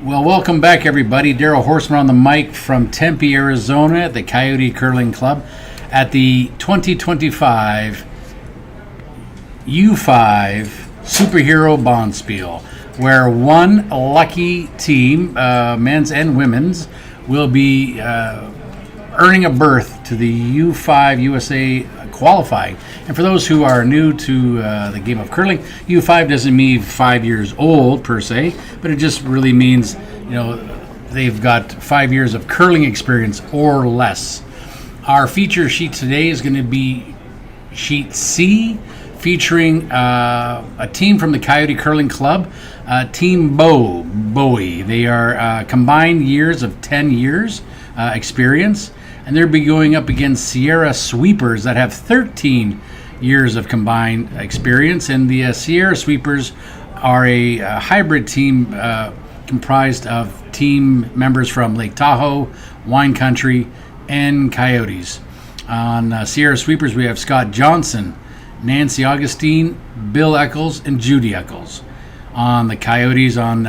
Well, welcome back, everybody. Daryl Horseman on the mic from Tempe, Arizona at the Coyote Curling Club at the 2025 U5 Superhero Bonspiel, where one lucky team, men's and women's, will be earning a berth to the U5 USA qualifying. And for those who are new to the game of curling, U5 doesn't mean 5 years old per se, but it just really means, they've got 5 years of curling experience or less. Our feature sheet today is going to be sheet C, featuring a team from the Coyote Curling Club, Team Bowie. They are combined years of 10 years experience, and they'll be going up against Sierra Sweepers that have 13 years of combined experience. And the Sierra Sweepers are a hybrid team comprised of team members from Lake Tahoe, Wine Country, and Coyotes. On Sierra Sweepers, we have Scott Johnson, Nancy Augustine, Bill Eccles, and Judy Eccles. On the Coyotes, on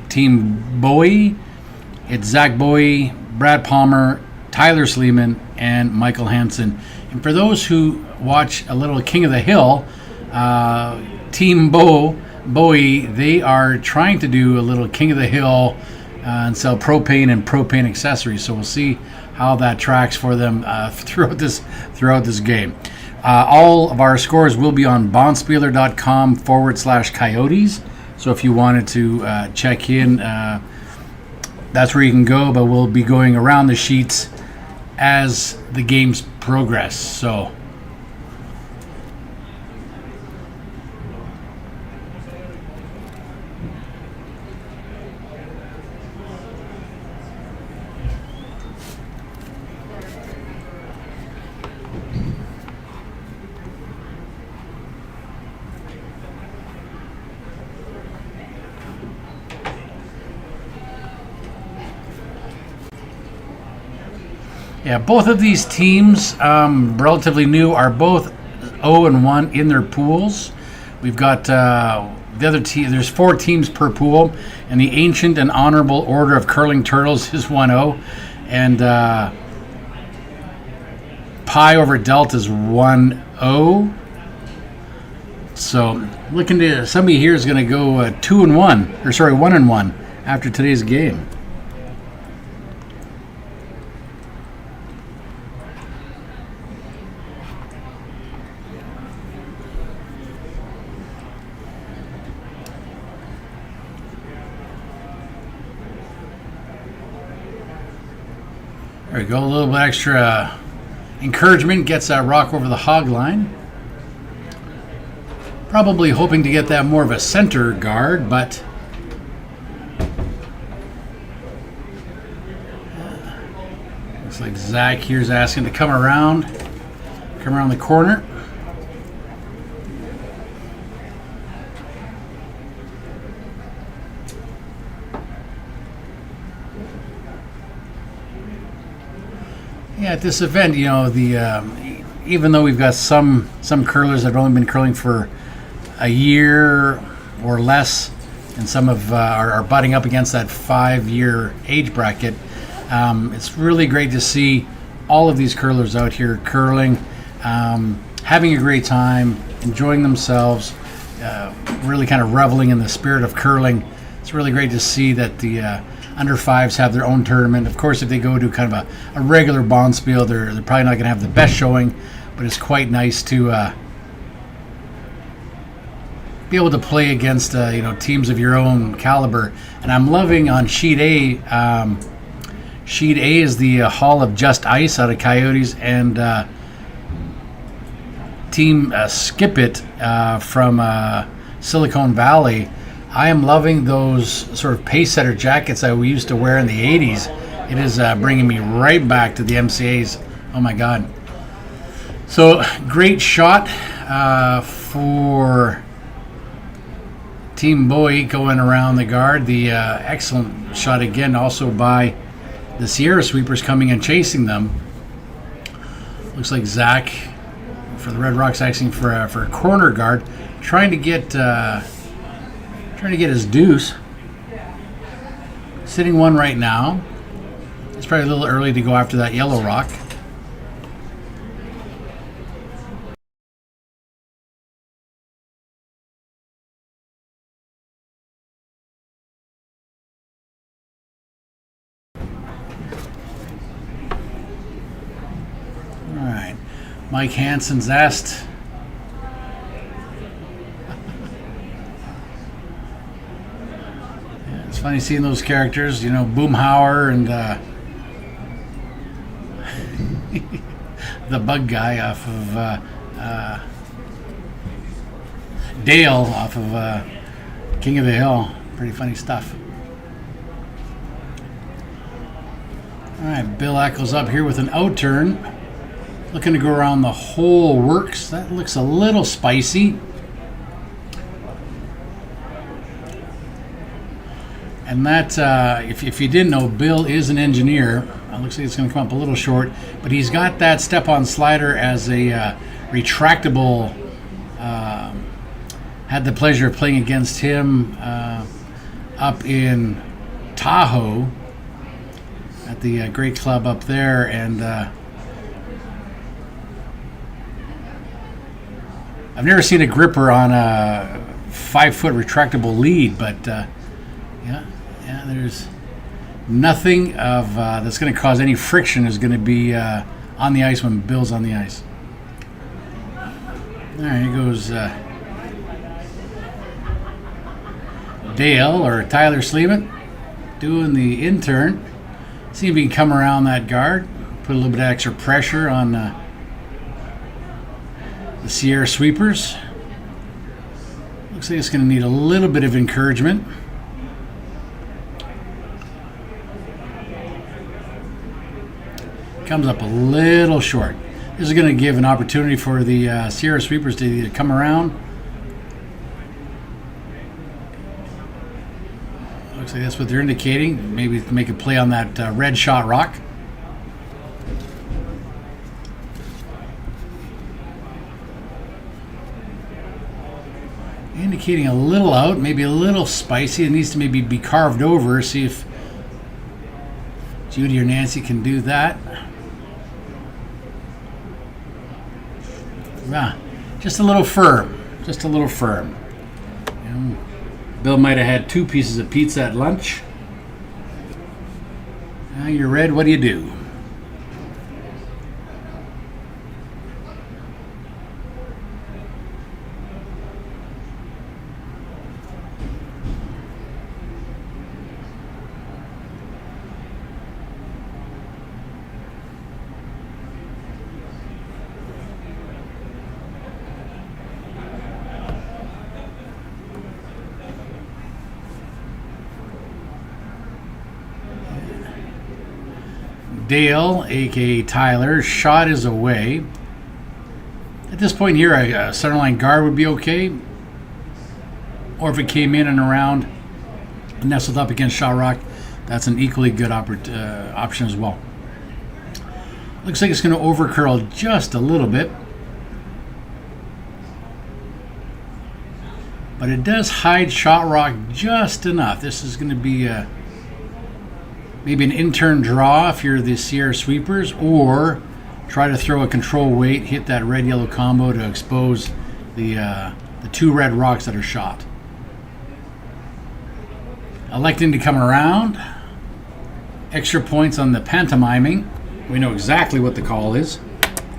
Team Bowie, it's Zach Bowie, Brad Palmer, Tyler Sleeman, and Michael Hansen. And for those who watch a little King of the Hill, Team Bowie, they are trying to do a little King of the Hill and sell propane and propane accessories. So we'll see how that tracks for them throughout this game. All of our scores will be on bonspieler.com/coyotes. So if you wanted to check in, that's where you can go. But we'll be going around the sheets as the games progress. So yeah, both of these teams, relatively new, are both 0-1 in their pools. We've got the other team. There's 4 teams per pool, and the Ancient and Honorable Order of Curling Turtles is 1-0, and Pi over Delta is 1-0. So looking to somebody here is going to go 2-1, or sorry, 1-1 after today's game. There we go, a little bit extra encouragement, gets that rock over the hog line. Probably hoping to get that more of a center guard, but looks like Zach here's asking to come around the corner. Yeah, at this event, even though we've got some curlers that have only been curling for a year or less, and some are butting up against that 5-year age bracket, it's really great to see all of these curlers out here curling, having a great time, enjoying themselves, really kind of reveling in the spirit of curling. It's really great to see that the under 5s have their own tournament. Of course, if they go to kind of a regular Bonspiel, they're probably not going to have the best showing, but it's quite nice to be able to play against teams of your own caliber. And I'm loving on sheet A. Sheet A is the Hall of Just Ice out of Coyotes, and Team Skip It from Silicon Valley. I am loving those sort of pace setter jackets that we used to wear in the 80s. It is bringing me right back to the MCAs. Oh my God. So great shot for Team Bowie going around the guard. The excellent shot again also by the Sierra Sweepers coming and chasing them. Looks like Zach for the Red Rocks asking for a corner guard, trying to get his deuce. Sitting one right now. It's probably a little early to go after that yellow rock. All right. Mike Hansen's asked. Yeah, it's funny seeing those characters, you know, Boomhauer and the bug guy off of Dale off of King of the Hill. Pretty funny stuff. All right, Bill Ackles up here with an out turn. Looking to go around the whole works. That looks a little spicy. And that, if you didn't know, Bill is an engineer. Looks like it's going to come up a little short, but he's got that step-on slider as a retractable. Had the pleasure of playing against him up in Tahoe at the great club up there, and I've never seen a gripper on a 5-foot retractable lead, but yeah, there's nothing of that's going to cause any friction is going to be on the ice when Bill's on the ice. All right, here goes Dale or Tyler Sleeman doing the in-turn. See if he can come around that guard, put a little bit of extra pressure on the Sierra Sweepers. Looks like it's going to need a little bit of encouragement. Comes up a little short. This is going to give an opportunity for the Sierra Sweepers to come around. Looks like that's what they're indicating. Maybe make a play on that red shot rock. Indicating a little out, maybe a little spicy. It needs to maybe be carved over. See if Judy or Nancy can do that. Yeah, just a little firm. Just a little firm. Bill might have had 2 pieces of pizza at lunch. Now you're red, what do you do? Dale, aka Tyler, shot is away. At this point here, a centerline guard would be okay. Or if it came in and around, nestled up against shot rock, that's an equally good option as well. Looks like it's going to overcurl just a little bit. But it does hide shot rock just enough. This is going to be maybe an in-turn draw if you're the Sierra Sweepers, or try to throw a control weight, hit that red-yellow combo to expose the 2 red rocks that are shot. Electing to come around. Extra points on the pantomiming. We know exactly what the call is.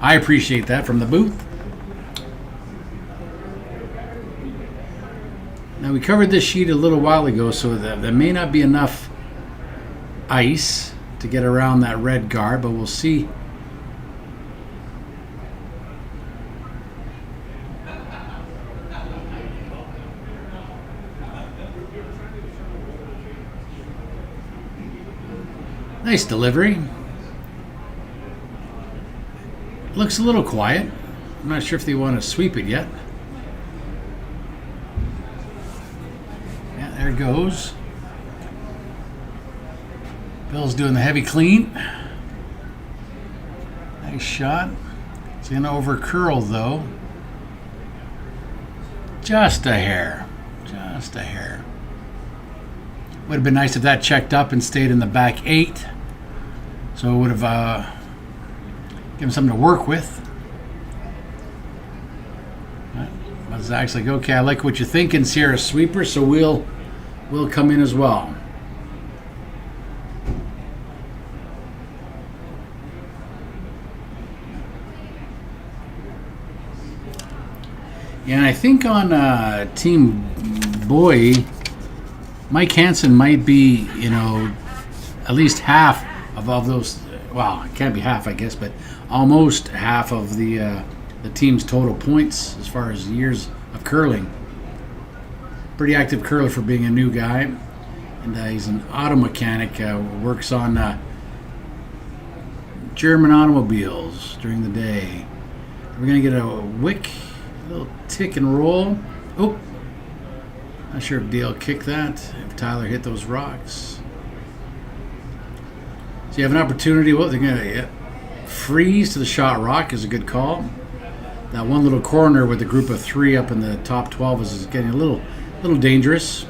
I appreciate that from the booth. Now, we covered this sheet a little while ago, so that there may not be enough ice to get around that red guard, but we'll see. Nice delivery. Looks a little quiet. I'm not sure if they want to sweep it yet. Yeah, there it goes. Bill's doing the heavy clean. Nice shot. It's going to overcurl though. Just a hair. Just a hair. Would have been nice if that checked up and stayed in the back 8. So it would have given something to work with. But Zach's like, okay, I like what you're thinking, Sierra Sweeper, so we'll come in as well. Yeah, and I think on Team Boy, Mike Hansen might be, at least half of those. Well, it can't be half, I guess, but almost half of the team's total points as far as years of curling. Pretty active curler for being a new guy, and he's an auto mechanic. Works on German automobiles during the day. We're gonna get a wick. Little tick and roll. Oh, not sure if Dale kicked that, if Tyler hit those rocks. So you have an opportunity. Well, they're going to freeze to the shot rock is a good call. That one little corner with the group of 3 up in the top 12 is getting a little dangerous.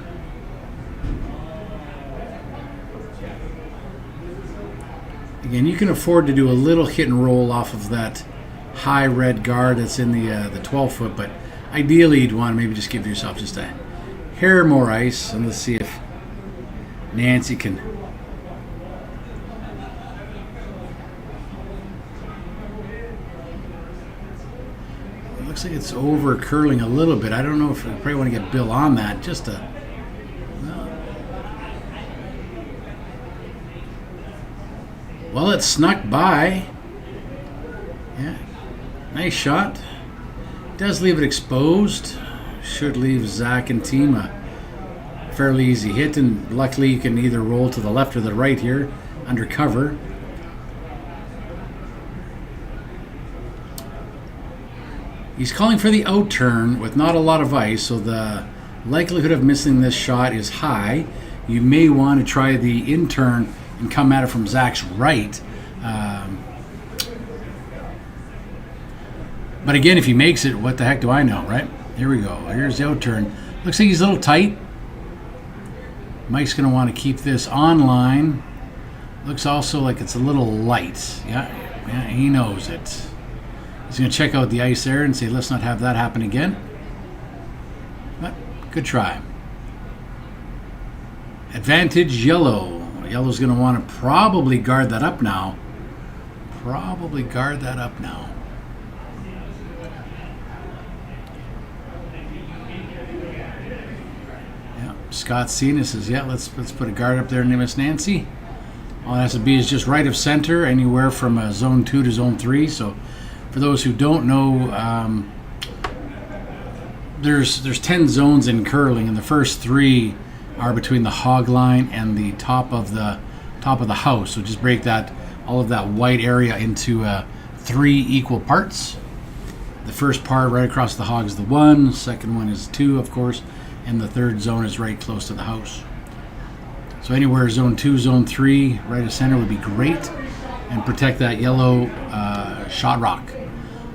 Again, you can afford to do a little hit and roll off of that high red guard that's in the 12 foot, but ideally you'd want to maybe just give yourself just a hair more ice, and let's see if Nancy can. It looks like it's over curling a little bit. I don't know if we probably want to get Bill on that. Just a. Well, it snuck by. Yeah. Nice shot. Does leave it exposed. Should leave Zach and team a fairly easy hit, and luckily you can either roll to the left or the right here under cover. He's calling for the out turn with not a lot of ice, so the likelihood of missing this shot is high. You may want to try the in turn and come at it from Zach's right. But again, if he makes it, what the heck do I know, right? Here we go. Here's the out turn. Looks like he's a little tight. Mike's going to want to keep this on line. Looks also like it's a little light. Yeah, he knows it. He's going to check out the ice there and say, let's not have that happen again. But good try. Advantage yellow. Yellow's going to want to probably guard that up now. Scott Cena says, yeah, let's put a guard up there and Miss Nancy. All it has to be is just right of center, anywhere from zone 2 to zone 3. So for those who don't know, there's 10 zones in curling, and the first 3 are between the hog line and the top of the house. So just break all of that white area into 3 equal parts. The first part right across the hog is the 1, second one is 2, of course, and the third zone is right close to the house. So anywhere zone 2, zone 3, right of center would be great, and protect that yellow shot rock.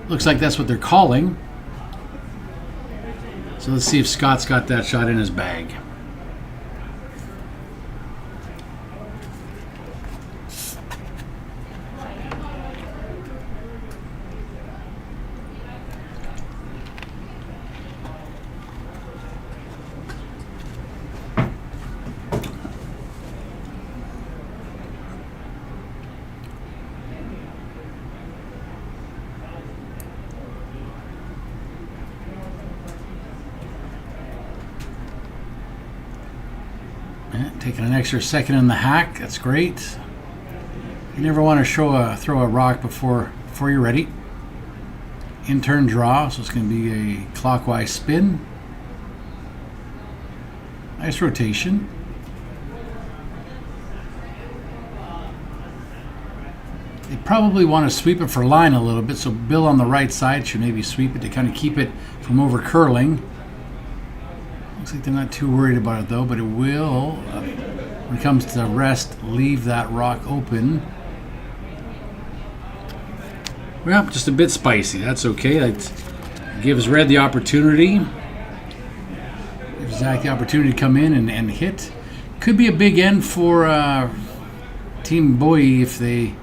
Looks like that's what they're calling. So let's see if Scott's got that shot in his bag. Taking an extra second in the hack, that's great. You never want to throw a rock before you're ready. In turn draw, so it's going to be a clockwise spin. Nice rotation. They probably want to sweep it for line a little bit, so Bill on the right side should maybe sweep it to kind of keep it from over curling. Looks like they're not too worried about it though, but it will, when it comes to the rest, leave that rock open. Well, just a bit spicy. That's okay. That gives Red the opportunity. Gives Zach the opportunity to come in and hit. Could be a big end for Team Bowie if they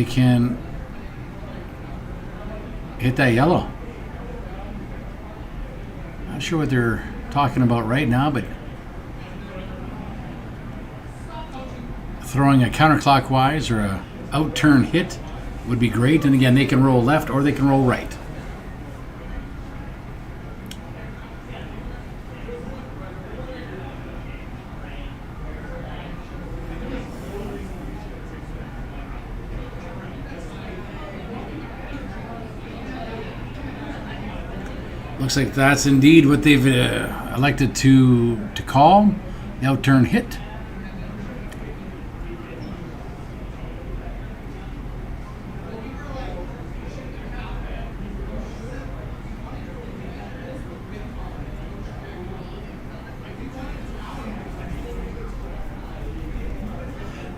can hit that yellow. Not sure what they're talking about right now, but throwing a counterclockwise or a out-turn hit would be great. And again, they can roll left or they can roll right. Looks like that's indeed what they've elected to call the out-turn hit.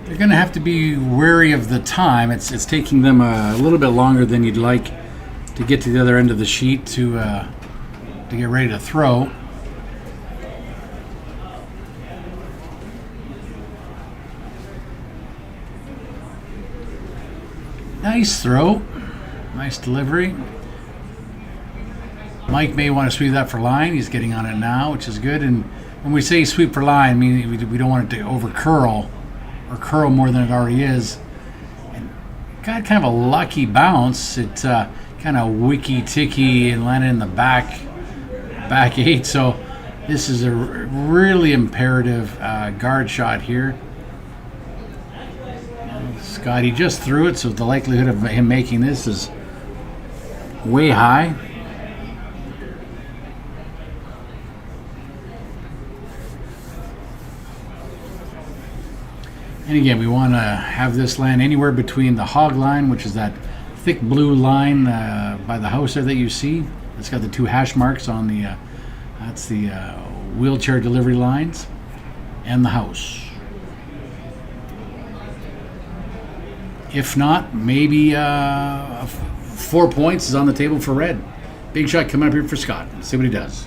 They're going to have to be wary of the time. It's taking them a little bit longer than you'd like to get to the other end of the sheet to get ready to throw. Nice throw. Nice delivery. Mike may want to sweep that for line. He's getting on it now, which is good. And when we say sweep for line, I mean we don't want it to over curl or curl more than it already is. And got kind of a lucky bounce. It kind of wicky-ticky and landed in the back 8. So this is a really imperative guard shot here. Scotty just threw it, so the likelihood of him making this is way high. And again, we want to have this land anywhere between the hog line, which is that thick blue line by the house there that you see. It's got the 2 hash marks on the, that's the wheelchair delivery lines, and the house. If not, maybe 4 points is on the table for red. Big shot coming up here for Scott. Let's see what he does.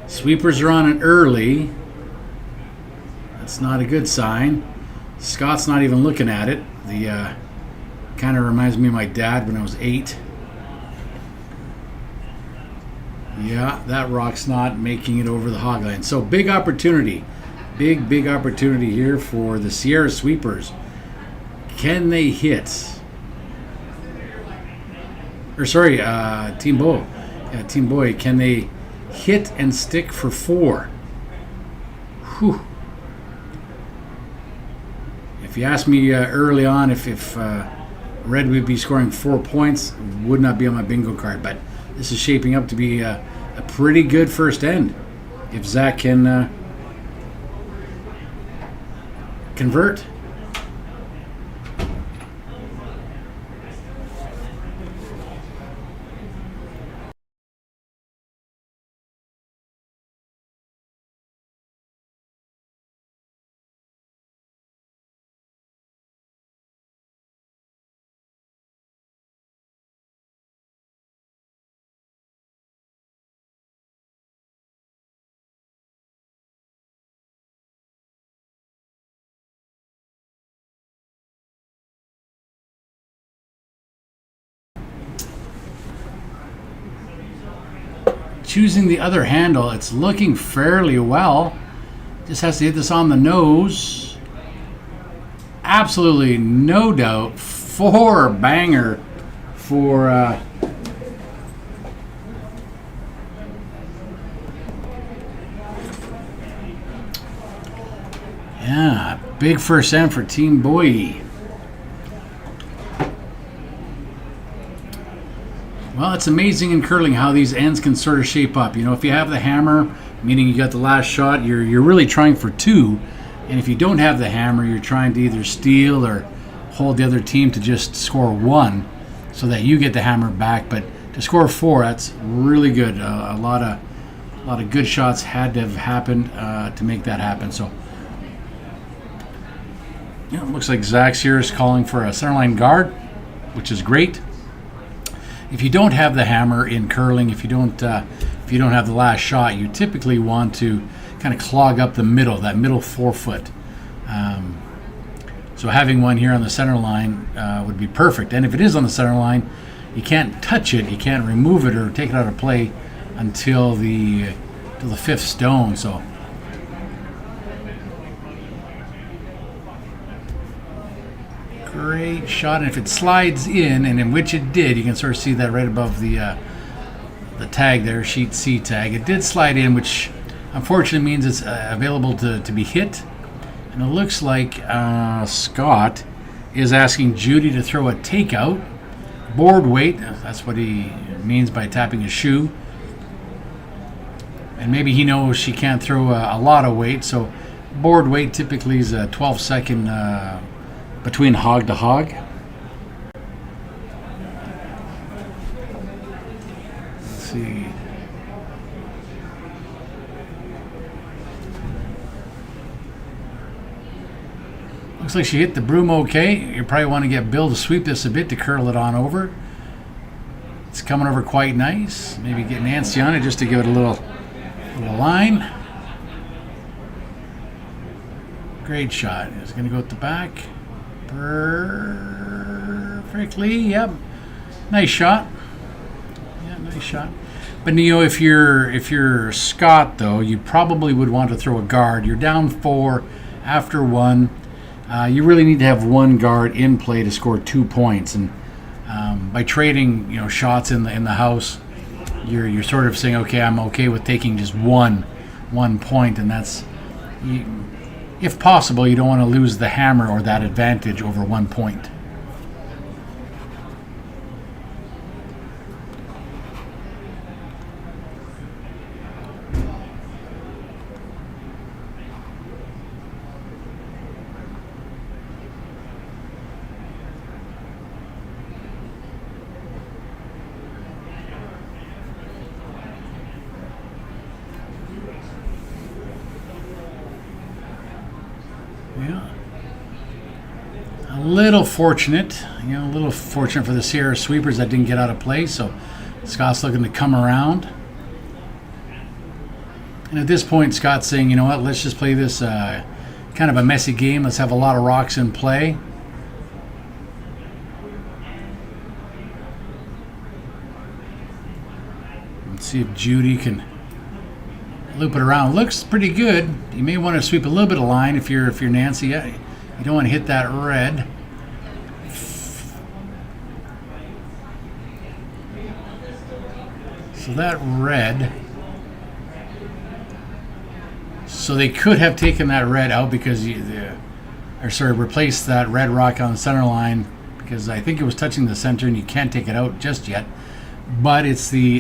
Sweepers are on it early. That's not a good sign. Scott's not even looking at it. The kind of reminds me of my dad when I was 8. Yeah, that rock's not making it over the hog line. So big opportunity. Big opportunity here for the Sierra Sweepers. Can they hit? Or sorry, Team Bowie. Yeah, Team Bowie. Can they hit and stick for 4? Whew. If you asked me early on if Red would be scoring 4 points, would not be on my bingo card. But this is shaping up to be a pretty good first end if Zach can convert. Choosing the other handle, it's looking fairly well. Just has to hit this on the nose. Absolutely no doubt. 4 banger for yeah, big first end for Team Bowie. Well, it's amazing in curling how these ends can sort of shape up. You know, if you have the hammer, meaning you got the last shot, you're really trying for 2. And if you don't have the hammer, you're trying to either steal or hold the other team to just score 1 so that you get the hammer back. But to score 4, that's really good. A lot of good shots had to have happened to make that happen. So Yeah, it looks like Zach's here is calling for a centerline guard, which is great. If you don't have the hammer in curling, if you don't have the last shot, you typically want to kind of clog up the middle, that middle forefoot. So having one here on the center line would be perfect. And if it is on the center line, you can't touch it, you can't remove it or take it out of play until the fifth stone. So great shot, and if it slides in, and in which it did, you can sort of see that right above the tag there, sheet C tag. It did slide in, which unfortunately means it's available to be hit. And it looks like Scott is asking Judy to throw a takeout. Board weight, that's what he means by tapping his shoe. And maybe he knows she can't throw a lot of weight, so board weight typically is a 12-second between hog to hog. Let's see. Looks like she hit the broom okay. You probably want to get Bill to sweep this a bit to curl it on over. It's coming over quite nice. Maybe get Nancy on it just to give it a little line. Great shot. It's going to go at the back. Perfectly. Yep. Nice shot. Yeah, nice shot. But you know, if you're Scott though, you probably would want to throw a guard. You're down 4 after 1. You really need to have one guard in play to score 2 points, and by trading, shots in the house, you're sort of saying, okay, I'm okay with taking just one point, and that's, if possible, you don't want to lose the hammer or that advantage over 1 point. Yeah. A little fortunate for the Sierra sweepers that didn't get out of play, so Scott's looking to come around. And at this point, Scott's saying, you know what, let's just play this kind of a messy game. Let's have a lot of rocks in play. Let's see if Judy can loop it around. Looks pretty good. You may want to sweep a little bit of line if you're Nancy. You don't want to hit that red. So that red. So they could have taken that red out because replaced that red rock on the center line because I think it was touching the center and you can't take it out just yet. But it's the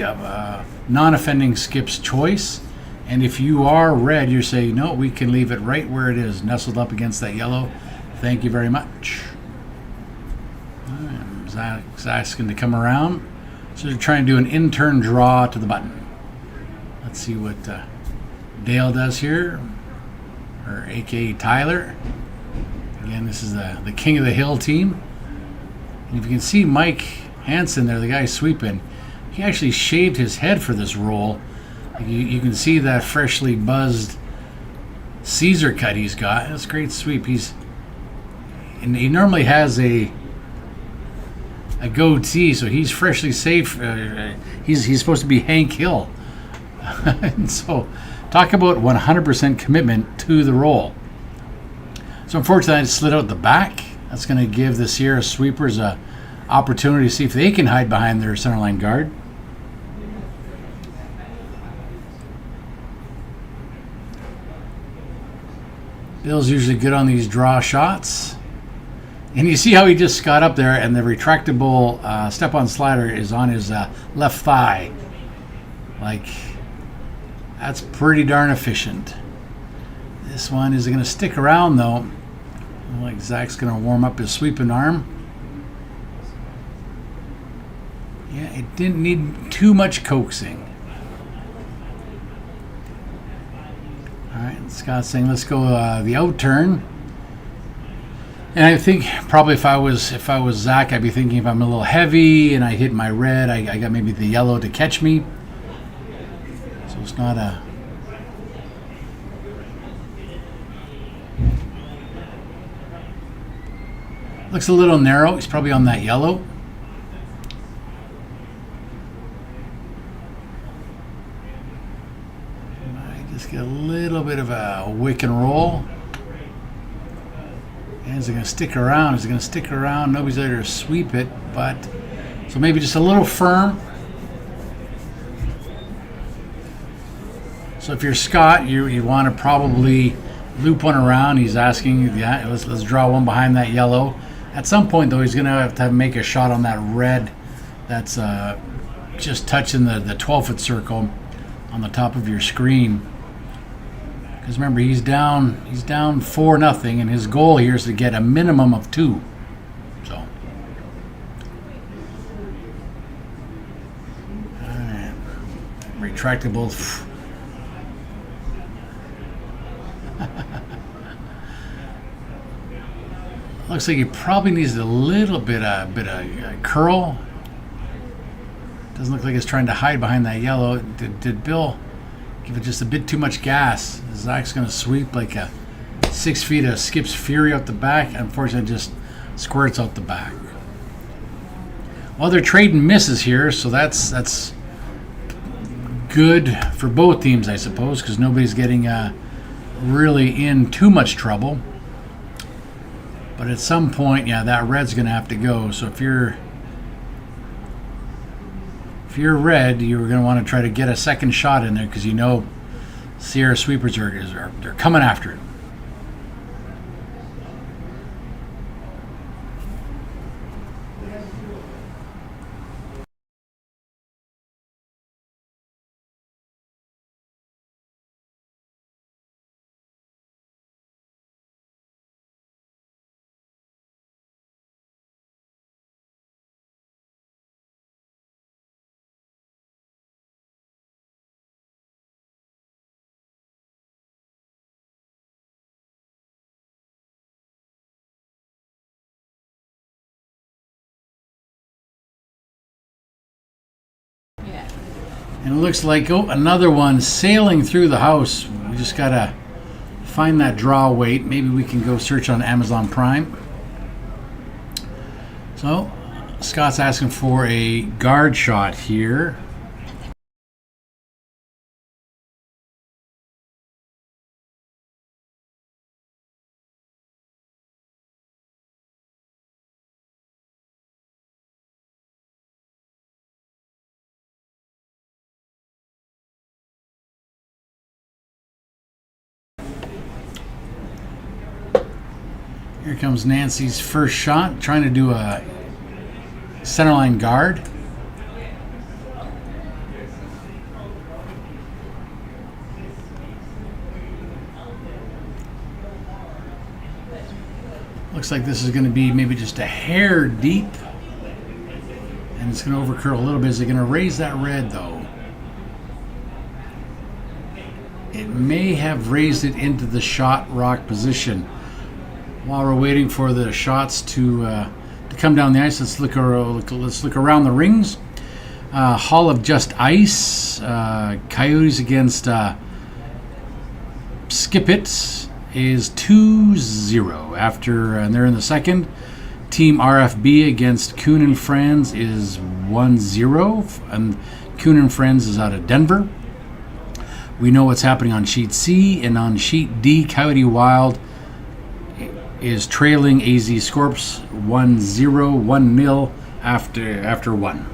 non-offending skip's choice. And if you are red, you say, no, we can leave it right where it is, nestled up against that yellow. Thank you very much. Zach's asking to come around. So they're trying to do an in-turn draw to the button. Let's see what Dale does here, or a.k.a. Tyler. Again, this is the King of the Hill team. And if you can see Mike Hansen there, the guy sweeping, he actually shaved his head for this roll. You can see that freshly buzzed Caesar cut he's got. That's a great sweep. He normally has a goatee, so he's freshly safe. He's supposed to be Hank Hill. And so, talk about 100% commitment to the roll. So unfortunately, I slid out the back. That's going to give the Sierra sweepers a opportunity to see if they can hide behind their centerline guard. Bill's usually good on these draw shots. And you see how he just got up there and the retractable step-on slider is on his left thigh. Like, that's pretty darn efficient. This one is going to stick around, though. Like Zach's going to warm up his sweeping arm. Yeah, it didn't need too much coaxing. All right, Scott's saying let's go the out turn. And I think probably if I was Zach, I'd be thinking if I'm a little heavy and I hit my red, I got maybe the yellow to catch me. So it's not a. Looks a little narrow. He's probably on that yellow. Might just get a little bit of a wick and roll. And is it going to stick around? Is it going to stick around? Nobody's there to sweep it, but so maybe just a little firm. So if you're Scott, you want to probably loop one around. He's asking, yeah, let's draw one behind that yellow. At some point, though, he's going to have to make a shot on that red that's just touching the 12-foot circle on the top of your screen. Because remember, he's down 4-0, and his goal here is to get a minimum of 2. So, all right. Retractable. Looks like he probably needs a little bit of curl. Doesn't look like he's trying to hide behind that yellow. Did Bill give it just a bit too much gas? Zach's going to sweep like a 6 feet of Skip's Fury out the back. Unfortunately, just squirts out the back. Well, they're trading misses here, so that's good for both teams, I suppose, because nobody's getting really in too much trouble. But at some point, yeah, that red's going to have to go. So if you're red, you're going to want to try to get a second shot in there because you know Sierra sweepers they're coming after it. And it looks like, another one sailing through the house. We just got to find that draw weight. Maybe we can go search on Amazon Prime. So, Scott's asking for a guard shot here. Here comes Nancy's first shot, trying to do a centerline guard. Looks like this is going to be maybe just a hair deep. And it's going to overcurl a little bit. Is it going to raise that red, though? It may have raised it into the shot rock position. While we're waiting for the shots to come down the ice, let's look around the rings. Hall of Just Ice, Coyotes against Skip It is 2-0 after, and they're in the second. Team RFB against Kuhn and Friends is 1-0, and Kuhn and Friends is out of Denver. We know what's happening on sheet C, and on sheet D, Coyote Wild is trailing AZ Scorps 1-0, 1-0 after 1.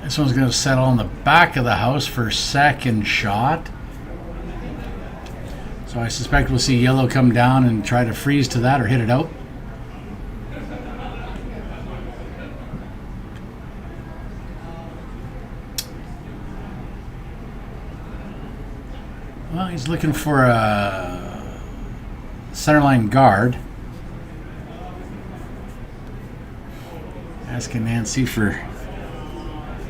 This one's going to settle on the back of the house for second shot. So I suspect we'll see yellow come down and try to freeze to that or hit it out. Well, he's looking for a centerline guard. Asking Nancy for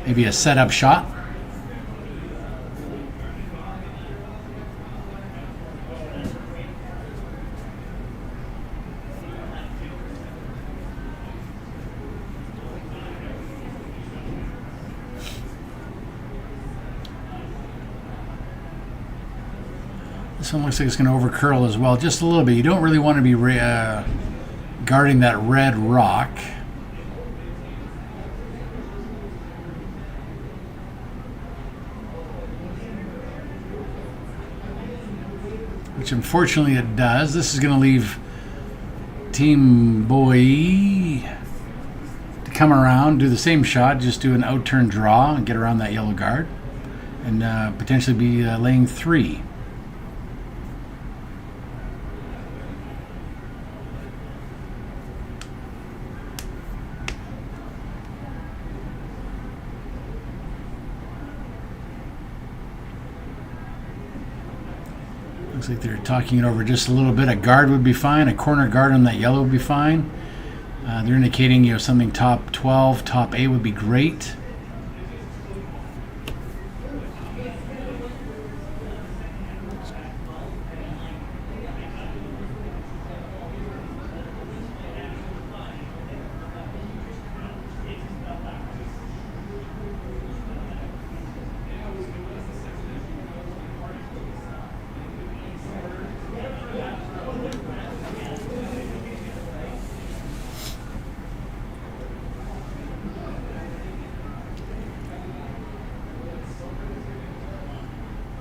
maybe a setup shot. This one looks like it's going to over curl as well, just a little bit. You don't really want to be guarding that red rock. Which unfortunately it does. This is going to leave Team Boy to come around, do the same shot, just do an out-turn draw and get around that yellow guard, and potentially be laying 3. Looks like they're talking it over just a little bit. A guard would be fine. A corner guard on that yellow would be fine. They're indicating, something top 12, top 8 would be great.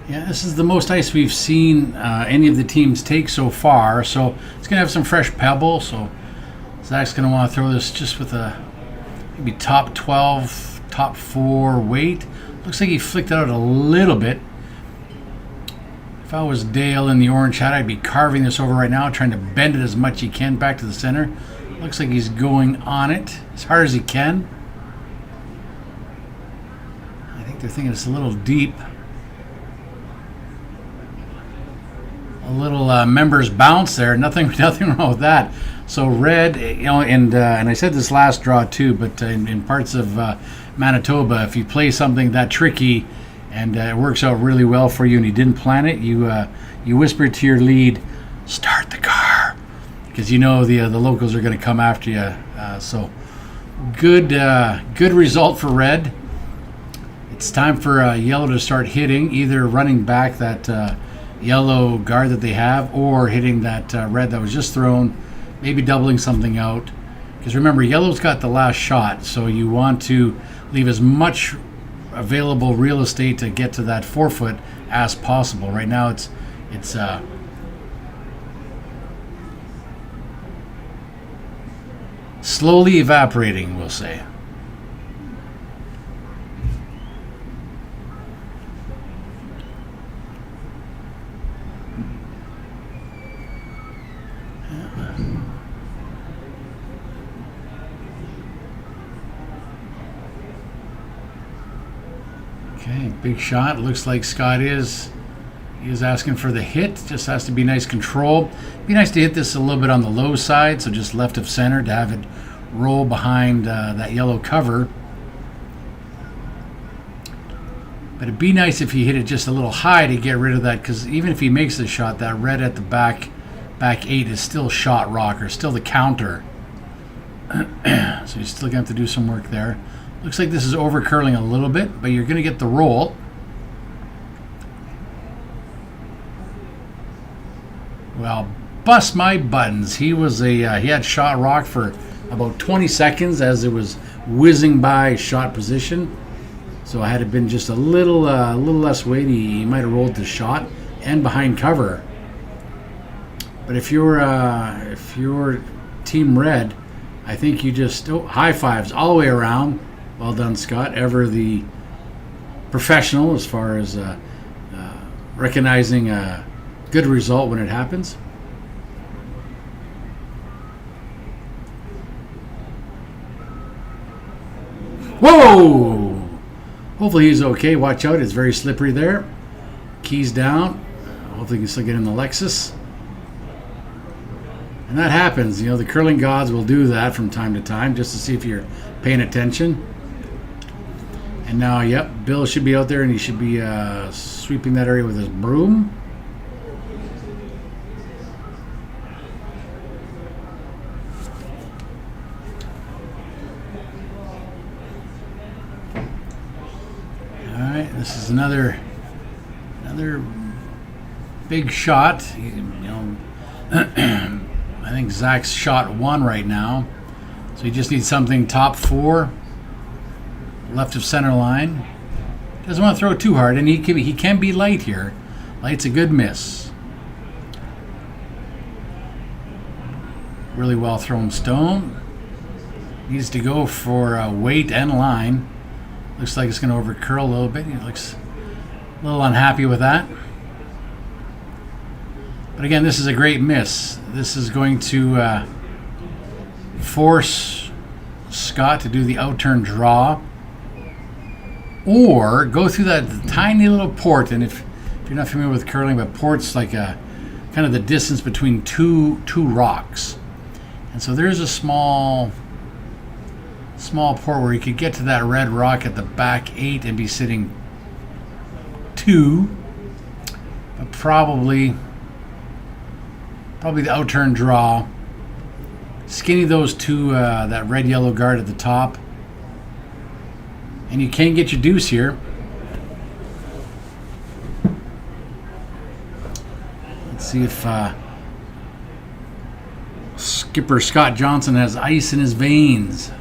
Yeah, this is the most ice we've seen any of the teams take so far. So it's going to have some fresh pebble. So Zach's going to want to throw this just with a maybe top 12, top 4 weight. Looks like he flicked it out a little bit. If I was Dale in the orange hat, I'd be carving this over right now, trying to bend it as much as he can back to the center. Looks like he's going on it as hard as he can. I think they're thinking it's a little deep. A little members bounce there. Nothing wrong with that. So red, and I said this last draw too, but in parts of Manitoba, if you play something that tricky and it works out really well for you, and you didn't plan it, you whisper to your lead, "Start the car," because the locals are going to come after you. So good result for red. It's time for yellow to start hitting, either running back that yellow guard that they have, or hitting that red that was just thrown, maybe doubling something out. Because remember, yellow's got the last shot, so you want to leave as much available real estate to get to that 4-foot as possible. Right now it's slowly evaporating, we'll say. Okay, big shot. Looks like Scott is asking for the hit. Just has to be nice control. Be nice to hit this a little bit on the low side, so just left of center to have it roll behind that yellow cover. But it'd be nice if he hit it just a little high to get rid of that, because even if he makes the shot, that red at the back 8 is still shot rocker, still the counter. So he's still going to have to do some work there. Looks like this is over curling a little bit, but you're going to get the roll. Well, bust my buttons. He had shot rock for about 20 seconds as it was whizzing by shot position. So had it been just a little less weight, he might have rolled the shot and behind cover. But if you're Team Red, I think you just high fives all the way around. Well done, Scott. Ever the professional as far as recognizing a good result when it happens. Whoa! Hopefully he's okay. Watch out. It's very slippery there. Keys down. Hopefully he can still get in the Lexus. And that happens. The curling gods will do that from time to time just to see if you're paying attention. And now, yep, Bill should be out there and he should be sweeping that area with his broom. All right, this is another big shot. I think Zach's shot 1 right now. So he just needs something top 4, left of center line. Doesn't want to throw it too hard, and he can be light here. Light's a good miss. Really well thrown stone. Needs to go for weight and line. Looks like it's going to over curl a little bit. He looks a little unhappy with that. But again, this is a great miss. This is going to force Scott to do the outturn draw, or go through that tiny little port. And if you're not familiar with curling, but port's like a kind of the distance between two rocks. And so there's a small port where you could get to that red rock at the back 8 and be sitting 2, but probably the outturn draw. Skinny those two, that red yellow guard at the top, and you can get your deuce here. Let's see if skipper Scott Johnson has ice in his veins.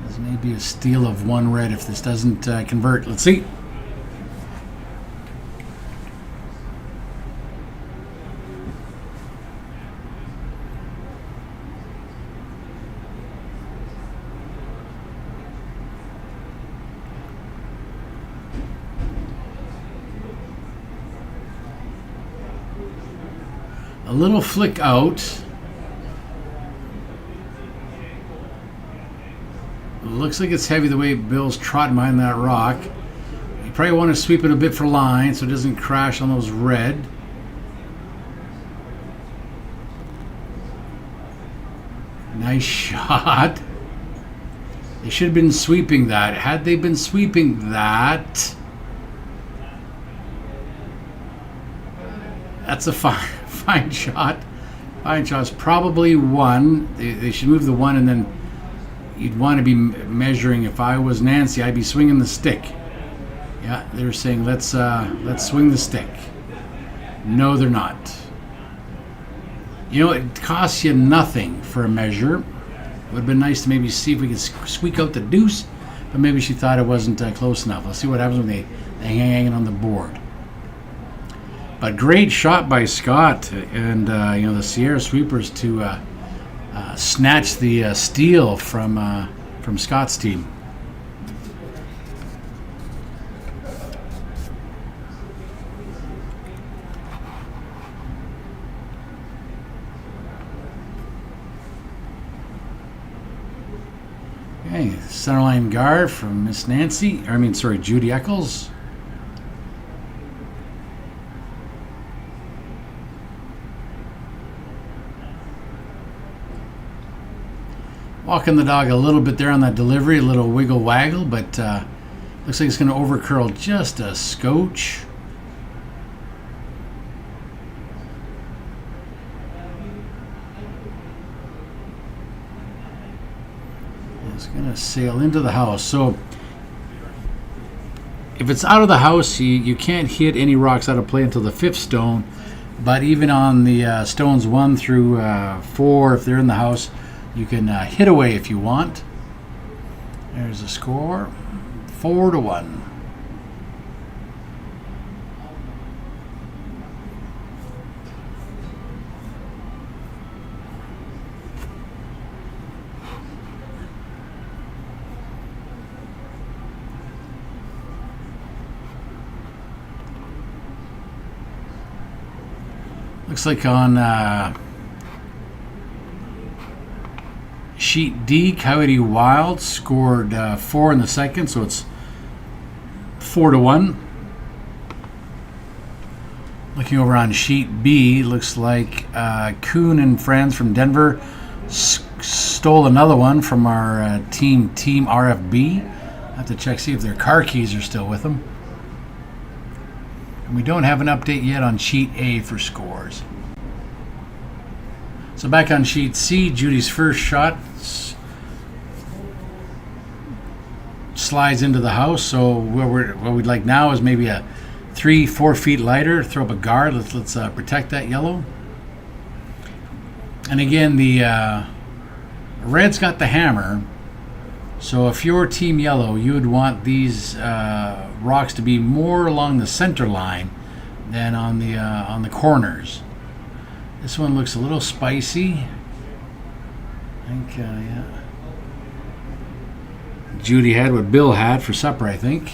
This may be a steal of 1 red if this doesn't convert. Let's see. A little flick out. Looks like it's heavy the way Bill's trotting behind that rock. You probably want to sweep it a bit for line so it doesn't crash on those red. Nice shot. They should have been sweeping that. Had they been sweeping that, that's a fine shot. Fine shot's probably 1. They should move the 1, and then you'd want to be measuring. If I was Nancy, I'd be swinging the stick. Yeah, they're saying let's swing the stick. No, they're not. It costs you nothing for a measure. It would have been nice to maybe see if we could squeak out the deuce, but maybe she thought it wasn't close enough. Let's see what happens when they hang it on the board. But great shot by Scott and the Sierra Sweepers to snatch the steal from Scott's team. Okay, centerline guard from Miss Nancy. Judy Eccles. Walking the dog a little bit there on that delivery, a little wiggle waggle, but looks like it's going to over curl just a scotch. It's going to sail into the house. So if it's out of the house, you can't hit any rocks out of play until the 5th stone. But even on the stones 1 through 4, if they're in the house, you can hit away if you want. There's a score, 4-1. Looks like on sheet D, Coyote Wild scored 4 in the second, so it's 4-1. Looking over on sheet B, looks like Kuhn and friends from Denver stole another one from our team RFB. I have to check, see if their car keys are still with them. And we don't have an update yet on sheet A for scores. So back on sheet C, Judy's first shot slides into the house. So what we'd like now is maybe a 3-4 feet lighter. Throw up a guard. Let's protect that yellow. And again, the red's got the hammer. So if you're team yellow, you would want these rocks to be more along the center line than on the corners. This one looks a little spicy. I think, yeah. Judy had what Bill had for supper, I think.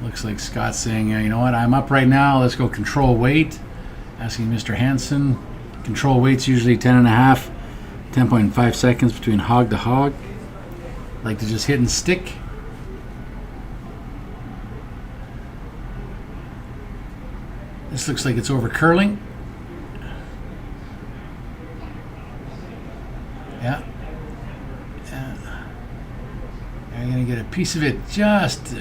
Looks like Scott's saying, you know what, I'm up right now. Let's go control weight. Asking Mr. Hansen. Control weight's usually 10.5 seconds between hog to hog. Like to just hit and stick. This looks like it's over curling. Yeah. You're going to get a piece of it just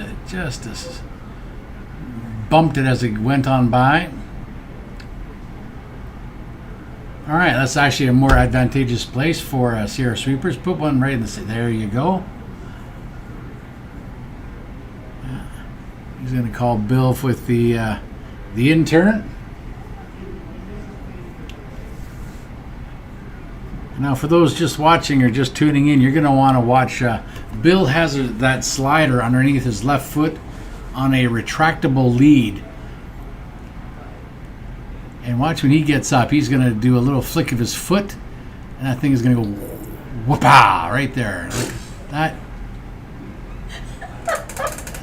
bumped it as it went on by. All right, that's actually a more advantageous place for Sierra Sweepers. Put one right in the... There you go. He's going to call Bill with the intern. Now, for those just watching or just tuning in, you're going to want to watch. Bill has that slider underneath his left foot on a retractable lead. And watch when he gets up, he's going to do a little flick of his foot, and that thing is going to go whoop-ah right there. Look,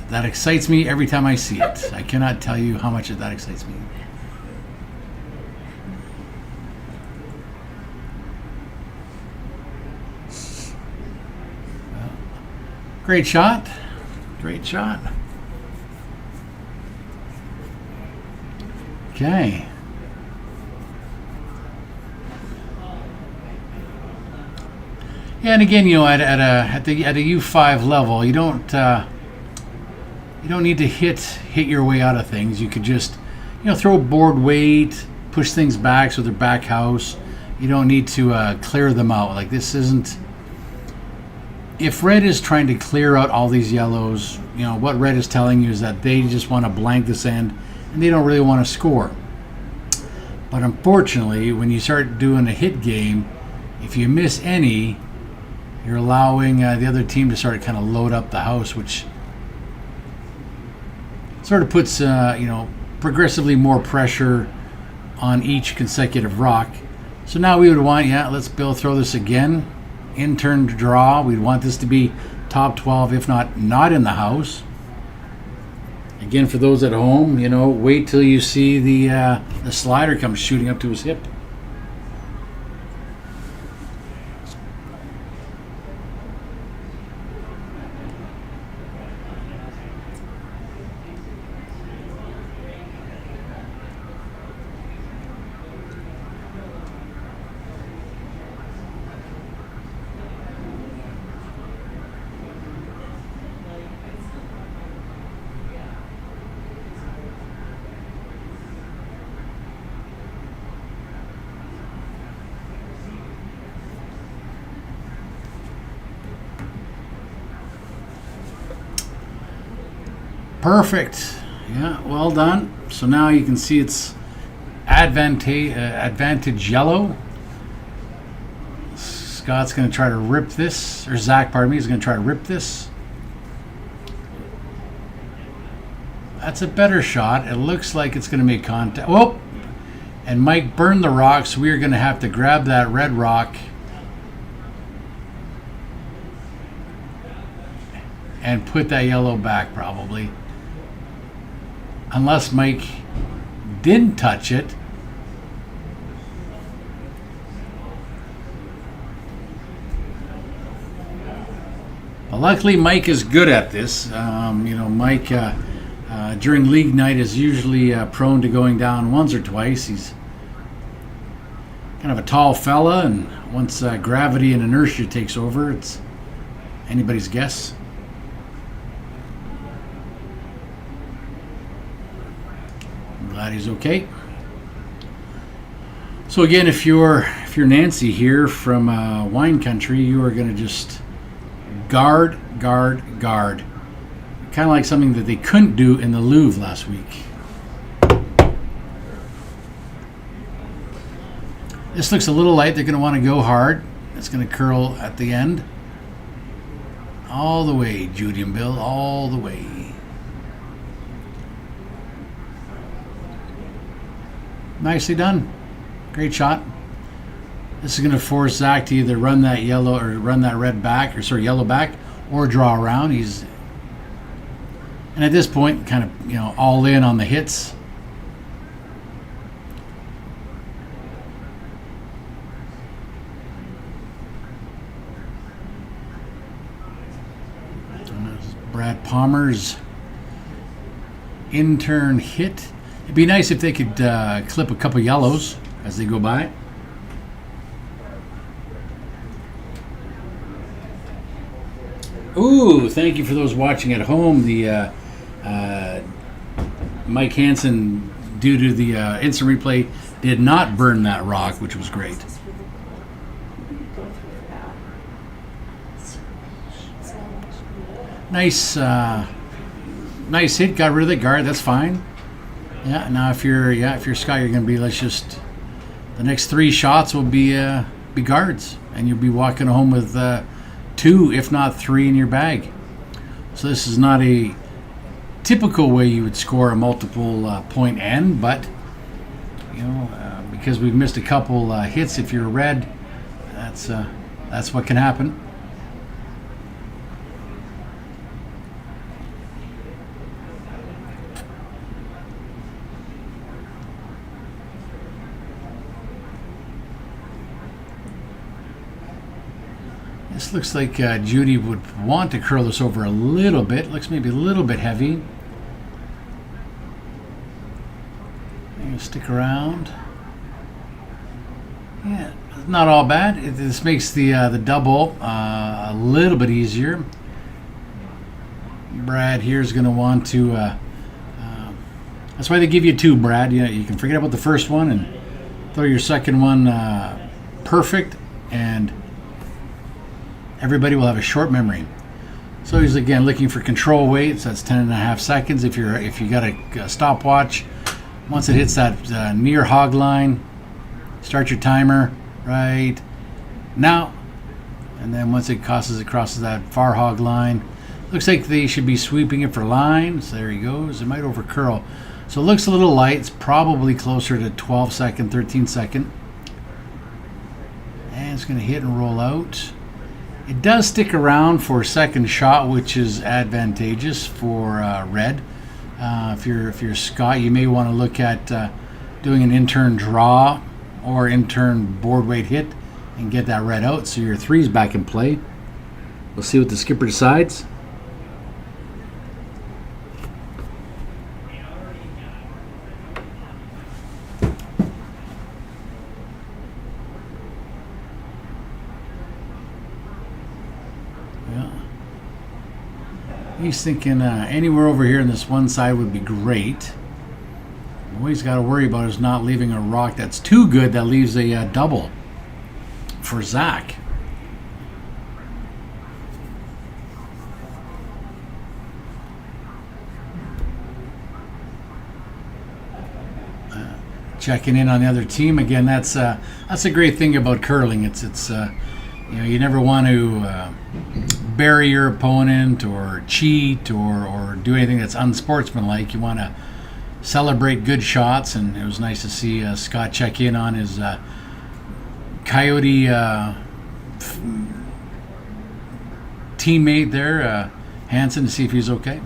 that excites me every time I see it. I cannot tell you how much that excites me. Well, great shot. Great shot. Okay. Yeah, and again, you know, at a U5 level, you don't need to hit your way out of things. You could just, you know, throw board weight, push things back so they're back house. You don't need to clear them out. Like, this isn't. If red is trying to clear out all these yellows, you know what red is telling you is that they just want to blank this end and they don't really want to score. But unfortunately, when you start doing a hit game, if you miss any, you're allowing the other team to start kind of load up the house, which sort of puts progressively more pressure on each consecutive rock. So now we would want, let's Bill throw this again. In turn to draw. We'd want this to be top 12, if not in the house. Again, for those at home, you know, wait till you see the slider come shooting up to his hip. Perfect. Yeah, well done. So now you can see it's advantage yellow. Scott's going to try to rip this, or Zach, pardon me, is going to try to rip this. That's a better shot. It looks like it's going to make contact. Whoop! And Mike burned the rock, so we are going to have to grab that red rock and put that yellow back, probably. Unless Mike didn't touch it. Well, luckily, Mike is good at this. Mike during league night is usually prone to going down once or twice. He's kind of a tall fella, and once gravity and inertia takes over, it's anybody's guess. I'm glad he's okay. So again, if you're Nancy here from wine country, you are going to just guard. Kind of like something that they couldn't do in the Louvre last week. This looks a little light. They're going to want to go hard. It's going to curl at the end. All the way, Judy and Bill, all the way. Nicely done. Great shot. This is going to force Zach to either run that yellow or run that red back, or yellow back, or draw around. And at this point, kind of, all in on the hits. Brad Palmer's in-turn hit. It'd be nice if they could clip a couple yellows as they go by. Ooh, thank you for those watching at home. The Mike Hansen, due to the instant replay, did not burn that rock, which was great. Nice hit. Got rid of the guard. That's fine. Yeah. Now, if you're Scott, you're going to be. The next 3 shots will be guards, and you'll be walking home with 2, if not 3, in your bag. So this is not a typical way you would score a multiple point end, but because we've missed a couple hits, if you're red, that's what can happen. This looks like Judy would want to curl this over a little bit. Looks maybe a little bit heavy. Stick around. Yeah, not all bad. This makes the double a little bit easier. Brad here is going to want to. That's why they give you 2, Brad. You can forget about the first one and throw your second one perfect, and everybody will have a short memory. So he's again looking for control weights. That's 10.5 seconds. If you got a stopwatch, once it hits that near hog line, start your timer right now. And then once it crosses that far hog line, looks like they should be sweeping it for lines. There he goes. It might over curl. So it looks a little light. It's probably closer to 12 second, 13 second. And it's going to hit and roll out. It does stick around for a second shot, which is advantageous for red. If you're Scott, you may want to look at doing an in-turn draw or in-turn board weight hit and get that red out, so your 3's back in play. We'll see what the skipper decides. He's thinking anywhere over here on this one side would be great. What he's got to worry about is not leaving a rock that's too good that leaves a double for Zach. Checking in on the other team again. That's a great thing about curling. It's you never want to bury your opponent or cheat or do anything that's unsportsmanlike. You want to celebrate good shots, and it was nice to see Scott check in on his Coyote teammate there, Hansen, to see if he's okay.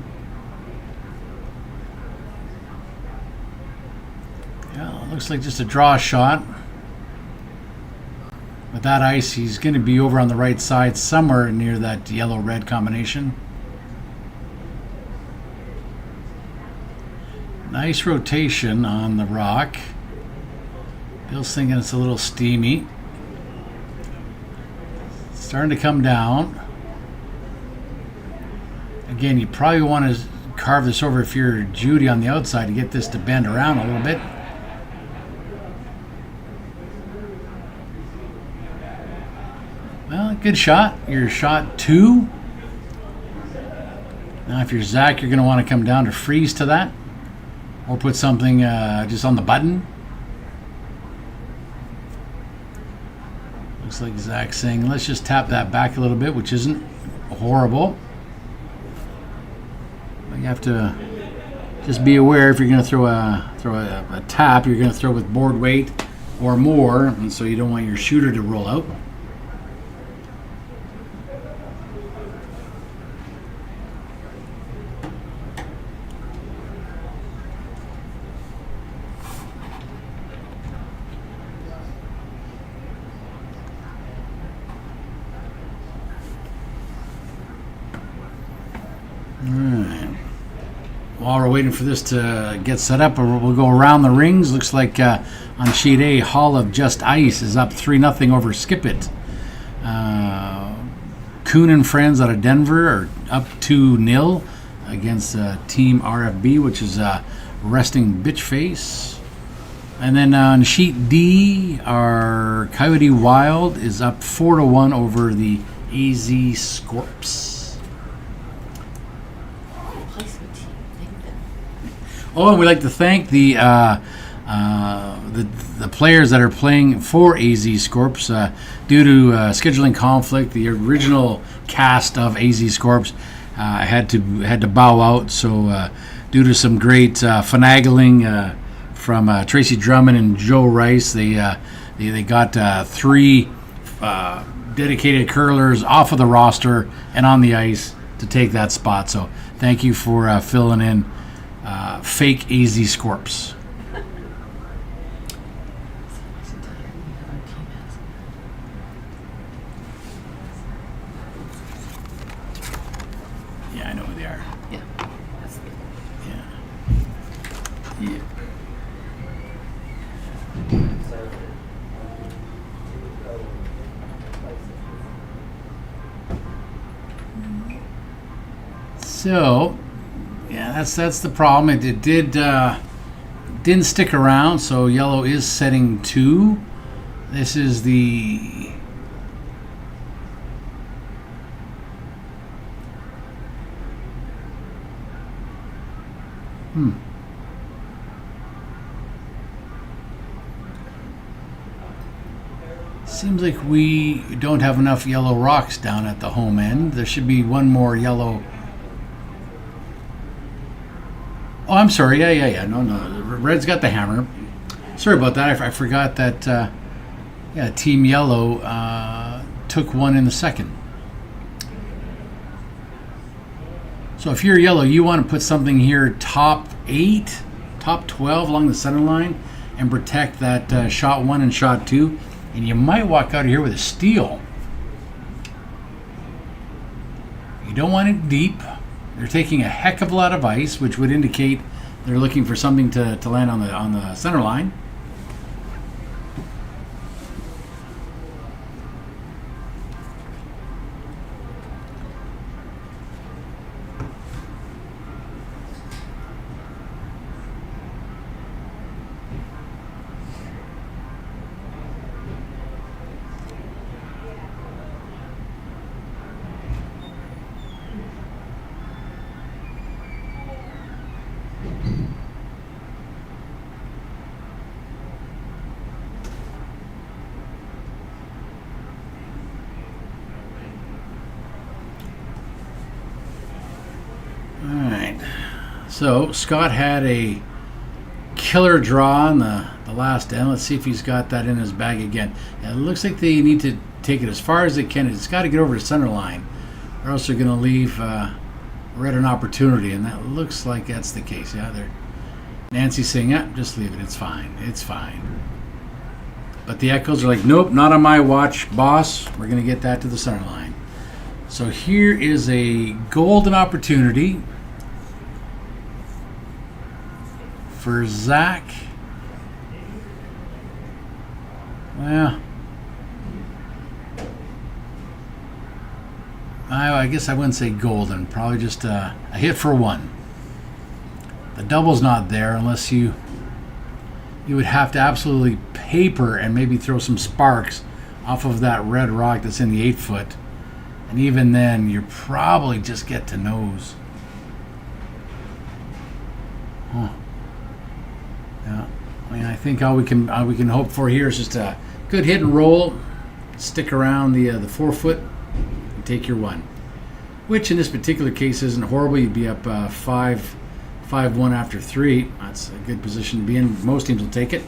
Yeah, looks like just a draw shot. With that ice, he's going to be over on the right side somewhere near that yellow-red combination. Nice rotation on the rock. Bill's thinking it's a little steamy. Starting to come down. Again, you probably want to carve this over if you're Judy on the outside to get this to bend around a little bit. Well, good shot. Your shot 2. Now, if you're Zach, you're going to want to come down to freeze to that. Or put something just on the button. Looks like Zach's saying, let's just tap that back a little bit, which isn't horrible. But you have to just be aware if you're going to throw a tap, you're going to throw with board weight or more, and so you don't want your shooter to roll out. While we're waiting for this to get set up, we'll go around the rings. Looks like on sheet A, Hall of Just Ice is up 3-0 over Skip It. Kuhn and Friends out of Denver are up 2-0 against Team RFB, which is Resting Bitch Face. And then on sheet D, our Coyote Wild is up 4-1 over the AZ Scorps. Oh, and we'd like to thank the players that are playing for AZ Scorps. Due to scheduling conflict, the original cast of AZ Scorps had to bow out. So, due to some great finagling from Tracy Drummond and Joe Rice, they got 3 dedicated curlers off of the roster and on the ice to take that spot. So, thank you for filling in. Fake AZ Scorps. Yeah, I know who they are. Yeah. Yeah. So, yeah, that's the problem. It didn't stick around, so yellow is setting 2. This is the Seems like we don't have enough yellow rocks down at the home end. There should be one more yellow. Oh, I'm sorry. Yeah. No. Red's got the hammer. Sorry about that. I forgot that. Team Yellow took one in the second. So if you're yellow, you want to put something here top 8, top 12 along the center line and protect that shot 1 and shot 2. And you might walk out of here with a steal. You don't want it deep. They're taking a heck of a lot of ice, which would indicate they're looking for something to land on the center line. So Scott had a killer draw on the last end. Let's see if he's got that in his bag again. It looks like they need to take it as far as they can. It's got to get over the center line, or else they're going to leave Red an opportunity, and that looks like that's the case. Yeah, Nancy's saying, "Yeah, just leave it. It's fine. It's fine." But the Echoes are like, nope, not on my watch, boss. We're going to get that to the center line. So here is a golden opportunity for Zach. Well, I guess I wouldn't say golden. Probably just a hit for one. The double's not there unless you would have to absolutely paper and maybe throw some sparks off of that red rock that's in the 8 foot. And even then, you probably just get to nose. Huh. Yeah. I mean, I think all we can hope for here is just a good hit and roll. Stick around the 4 foot and take your one. Which in this particular case isn't horrible. You'd be up 5-1 after 3. That's a good position to be in. Most teams will take it.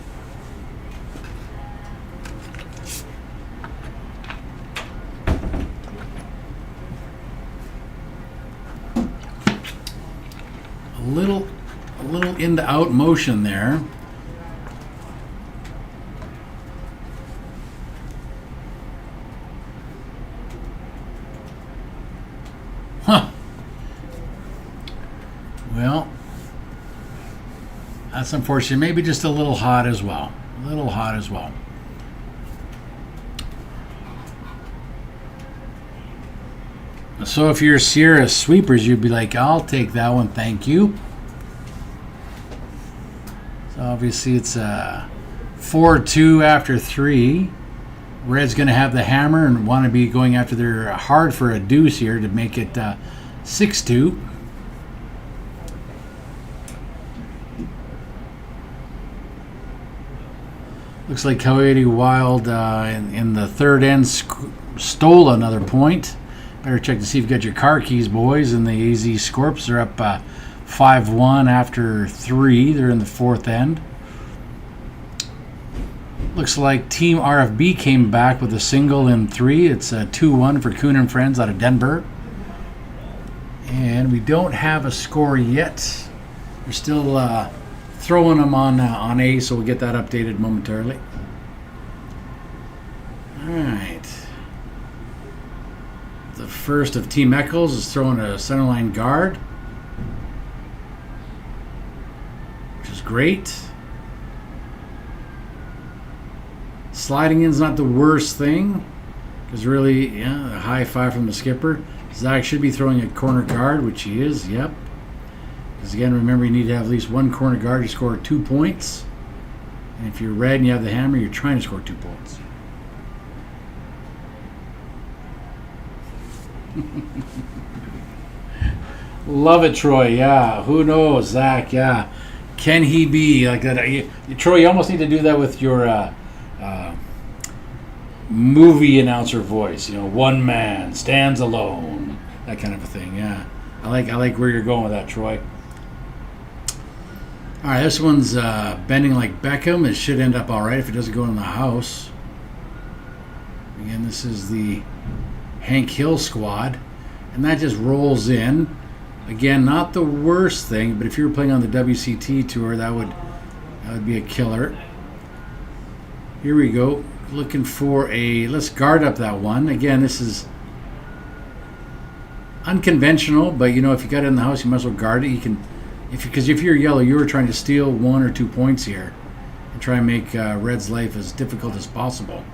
A little in to out motion there. Huh. Well, that's unfortunate. Maybe just a little hot as well. A little hot as well. So if you're Sierra sweepers, you'd be like, I'll take that one, thank you. So obviously it's 4-2 after 3. Red's going to have the hammer and want to be going after their hard for a deuce here to make it 6-2. Looks like Coyote Wild in the third end stole another point. Better check to see if you got your car keys, boys. And the AZ Scorps are up 5-1 after 3. They're in the fourth end. Looks like Team RFB came back with a single in 3. It's a 2-1 for Kuhn and Friends out of Denver. And we don't have a score yet. We're still throwing them on A, so we'll get that updated momentarily. All right. The first of Team Eccles is throwing a centerline guard, which is great. Sliding in is not the worst thing, because really, yeah, a high five from the skipper. Zach should be throwing a corner guard, which he is, yep. Because again, remember, you need to have at least one corner guard to score 2 points. And if you're red and you have the hammer, you're trying to score 2 points. Love it, Troy. Yeah, who knows, Zach? Yeah, can he be like that? Troy, you almost need to do that with your movie announcer voice. You know, one man stands alone, that kind of a thing. Yeah, I like where you're going with that, Troy. All right, this one's bending like Beckham. It should end up all right if it doesn't go in the house. Again, this is the Hank Hill squad, and that just rolls in. Again, not the worst thing, but if you were playing on the WCT tour, that would be a killer. Here we go, looking for let's guard up that one. Again, this is unconventional, but you know, if you got it in the house, you might as well guard it. You can, because if you're yellow, you were trying to steal 1 or 2 points here and try and make Red's life as difficult as possible.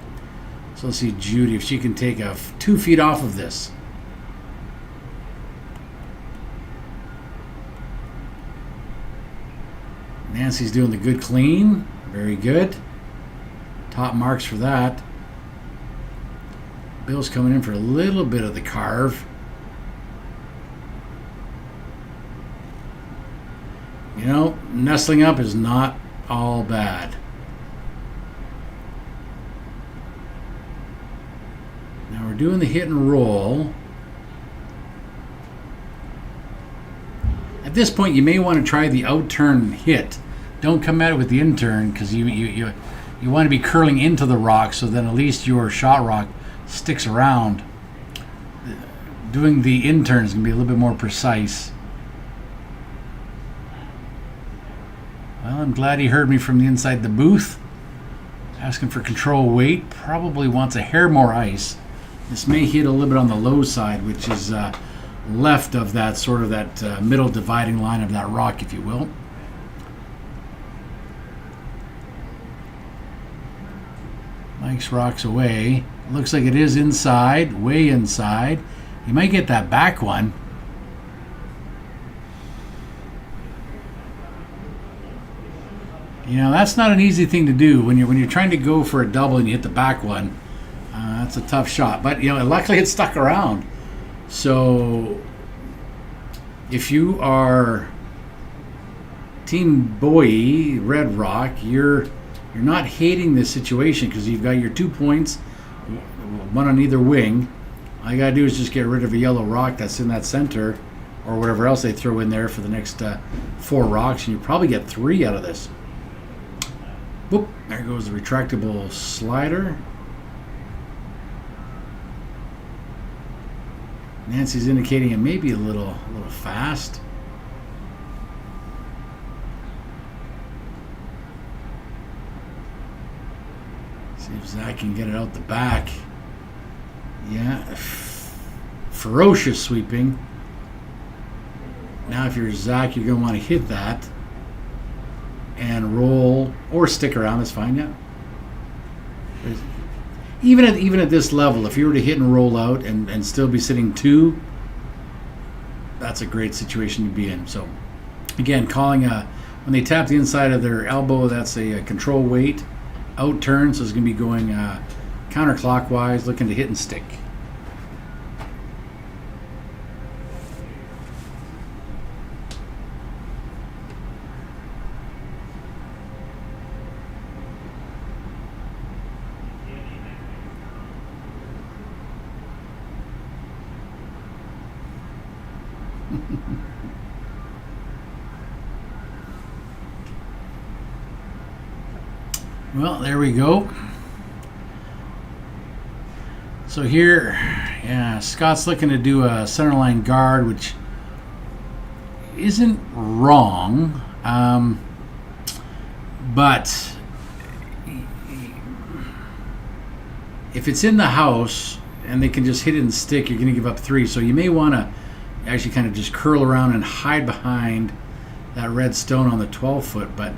So let's see Judy, if she can take 2 feet off of this. Nancy's doing the good clean. Very good. Top marks for that. Bill's coming in for a little bit of the carve. You know, nestling up is not all bad. Now we're doing the hit and roll. At this point, you may want to try the out-turn hit. Don't come at it with the in-turn, because you want to be curling into the rock, so then at least your shot rock sticks around. Doing the in-turn is going to be a little bit more precise. Well, I'm glad he heard me from the inside the booth. Asking for control weight. Probably wants a hair more ice. This may hit a little bit on the low side, which is left of that sort of that middle dividing line of that rock, if you will. Mike's rocks away. Looks like it is inside, way inside. You might get that back one. You know, that's not an easy thing to do when you're trying to go for a double and you hit the back one. That's a tough shot, but you know, luckily it stuck around. So, if you are Team Bowie, Red Rock, you're not hating this situation because you've got your 2 points, one on either wing. All you gotta do is just get rid of a yellow rock that's in that center, or whatever else they throw in there for the next 4 rocks, and you probably get 3 out of this. Whoop! There goes the retractable slider. Nancy's indicating it may be a little fast. See if Zach can get it out the back. Yeah, ferocious sweeping. Now if you're Zach, you're going to want to hit that and roll or stick around. That's fine, yeah. Even at this level, if you were to hit and roll out and still be sitting 2, that's a great situation to be in. So, again, calling when they tap the inside of their elbow, that's a control weight out turn. So it's going to be going counterclockwise, looking to hit and stick. Well, there we go. So here, yeah, Scott's looking to do a centerline guard, which isn't wrong, but if it's in the house and they can just hit it and stick, you're going to give up 3. So you may want to actually kind of just curl around and hide behind that red stone on the 12-foot, but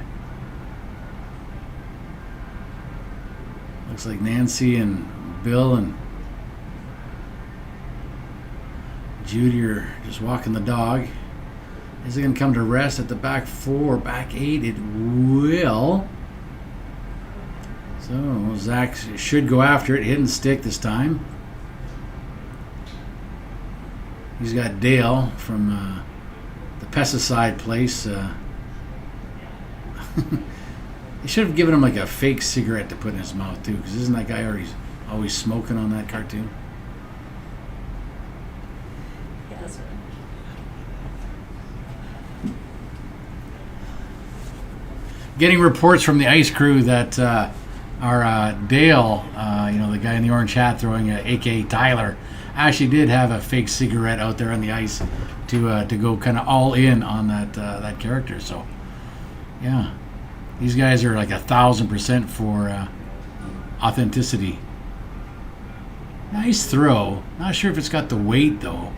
looks like Nancy and Bill and Judy are just walking the dog. Is it going to come to rest at the back 4, back 8? It will. So Zach should go after it, hit and stick this time. He's got Dale from the pesticide place. They should have given him like a fake cigarette to put in his mouth too, because isn't that guy always smoking on that cartoon? Yeah, that's right. Getting reports from the ice crew that our Dale, the guy in the orange hat throwing a.k.a. Tyler, actually did have a fake cigarette out there on the ice to go kind of all in on that character. So, yeah. These guys are like 1,000% for authenticity. Nice throw. Not sure if it's got the weight though.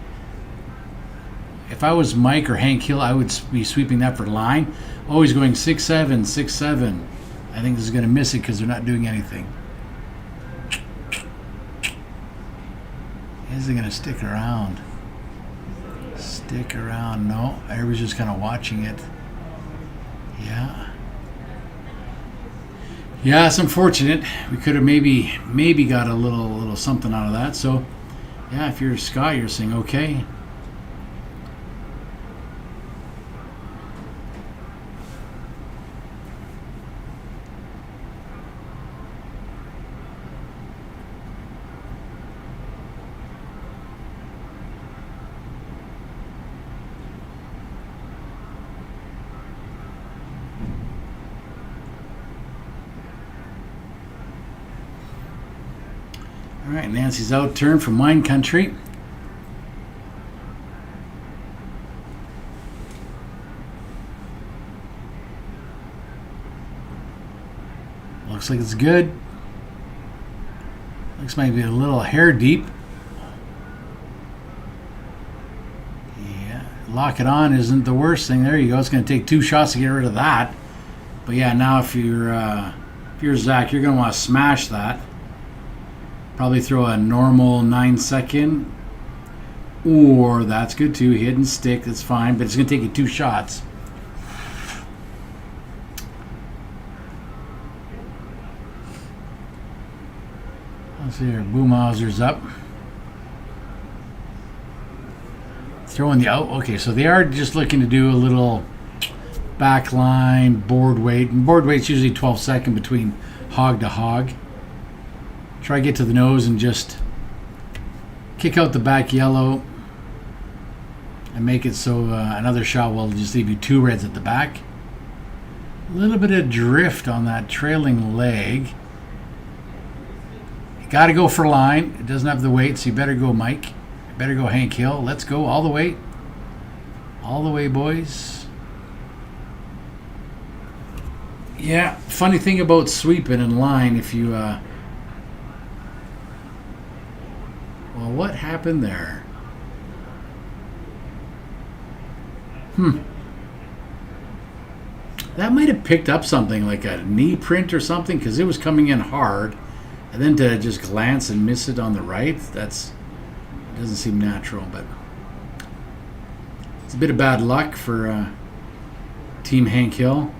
If I was Mike or Hank Hill, I would be sweeping that for line. Always going 6-7, 6-7. I think this is going to miss it because they're not doing anything. Is it going to stick around? Stick around. No, everybody's just kind of watching it. Yeah. Yeah, it's unfortunate. We could have maybe got a little something out of that. So, yeah, if you're Scott, you're saying okay. All right, Nancy's out turn from Wine Country. Looks like it's good. Looks maybe a little hair deep. Yeah, lock it on isn't the worst thing. There you go. It's going to take 2 shots to get rid of that. But yeah, now if you're Zach, you're going to want to smash that. Probably throw a normal 9-second. Or that's good too. Hidden stick, that's fine. But it's going to take you 2 shots. Let's see here. Boomhauser's up. Throwing the out. Okay, so they are just looking to do a little back line, board weight. And board weight's usually 12 seconds between hog to hog. Try to get to the nose and just kick out the back yellow and make it so another shot will just leave you 2 reds at the back. A little bit of drift on that trailing leg. You got to go for line. It doesn't have the weight, so you better go Mike. You better go Hank Hill. Let's go all the way. All the way, boys. Yeah, funny thing about sweeping in line, if you... well, what happened there? That might have picked up something like a knee print or something, because it was coming in hard. And then to just glance and miss it on the right, it doesn't seem natural, but it's a bit of bad luck for Team Hank Hill.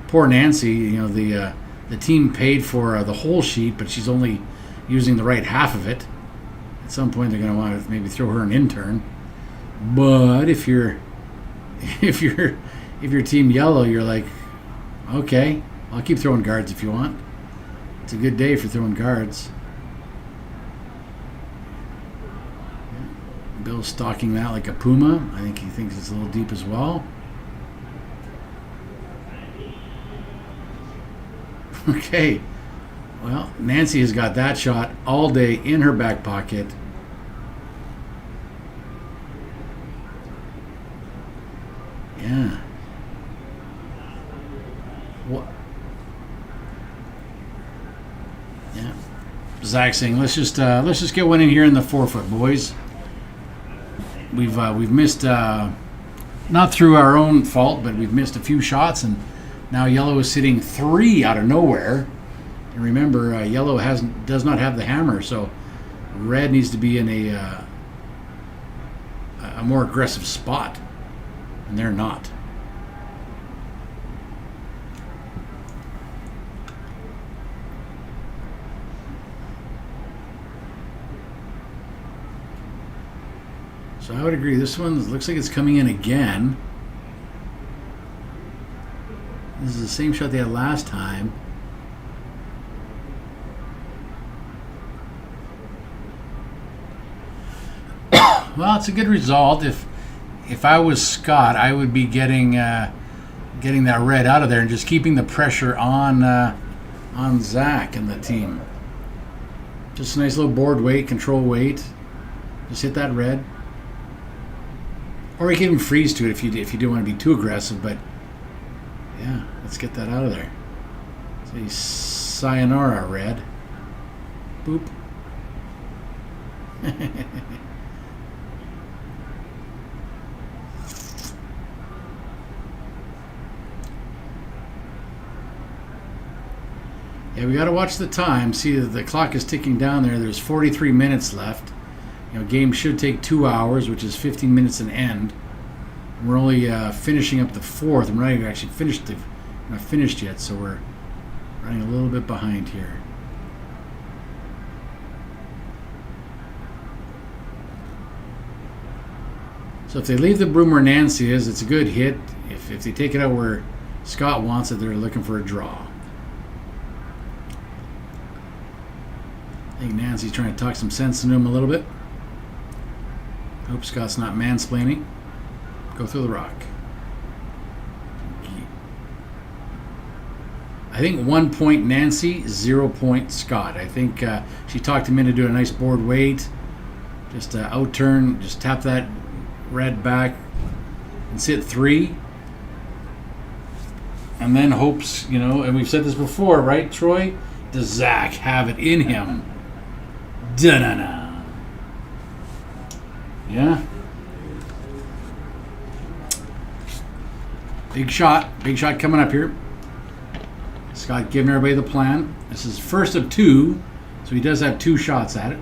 Poor Nancy, the team paid for the whole sheet, but she's only using the right half of it. At some point, they're going to want to maybe throw her an intern. But if you're Team Yellow, you're like, okay, I'll keep throwing guards if you want. It's a good day for throwing guards. Bill's stalking that like a puma. I think he thinks it's a little deep as well. Okay. Well, Nancy has got that shot all day in her back pocket. Yeah. What? Yeah. Zach saying, let's just get one in here in the 4-foot, boys. We've missed not through our own fault, but we've missed a few shots, and now Yellow is sitting 3 out of nowhere. And remember, Yellow does not have the hammer, so Red needs to be in a more aggressive spot, and they're not. So I would agree. This one looks like it's coming in again. This is the same shot they had last time. Well, it's a good result. If I was Scott, I would be getting that red out of there and just keeping the pressure on Zach and the team. Just a nice little board weight, control weight. Just hit that red. Or you can even freeze to it if you don't want to be too aggressive. But yeah, let's get that out of there. Say sayonara, red. Boop. Yeah, we got to watch the time. See, the clock is ticking down there. There's 43 minutes left. Game should take 2 hours, which is 15 minutes an end. And we're only finishing up the 4th. We're not even actually not finished yet, so we're running a little bit behind here. So if they leave the broom where Nancy is, it's a good hit. If they take it out where Scott wants it, they're looking for a draw. I think Nancy's trying to talk some sense into him a little bit. Hope Scott's not mansplaining. Go through the rock. I think 1 point Nancy, 0 point Scott. I think she talked him into doing a nice board weight. Just out turn, just tap that red back and sit 3. And then hopes, and we've said this before, right, Troy? Does Zach have it in him? Da-na-na. Yeah. Big shot coming up here. Scott giving everybody the plan. This is first of two, so he does have two shots at it.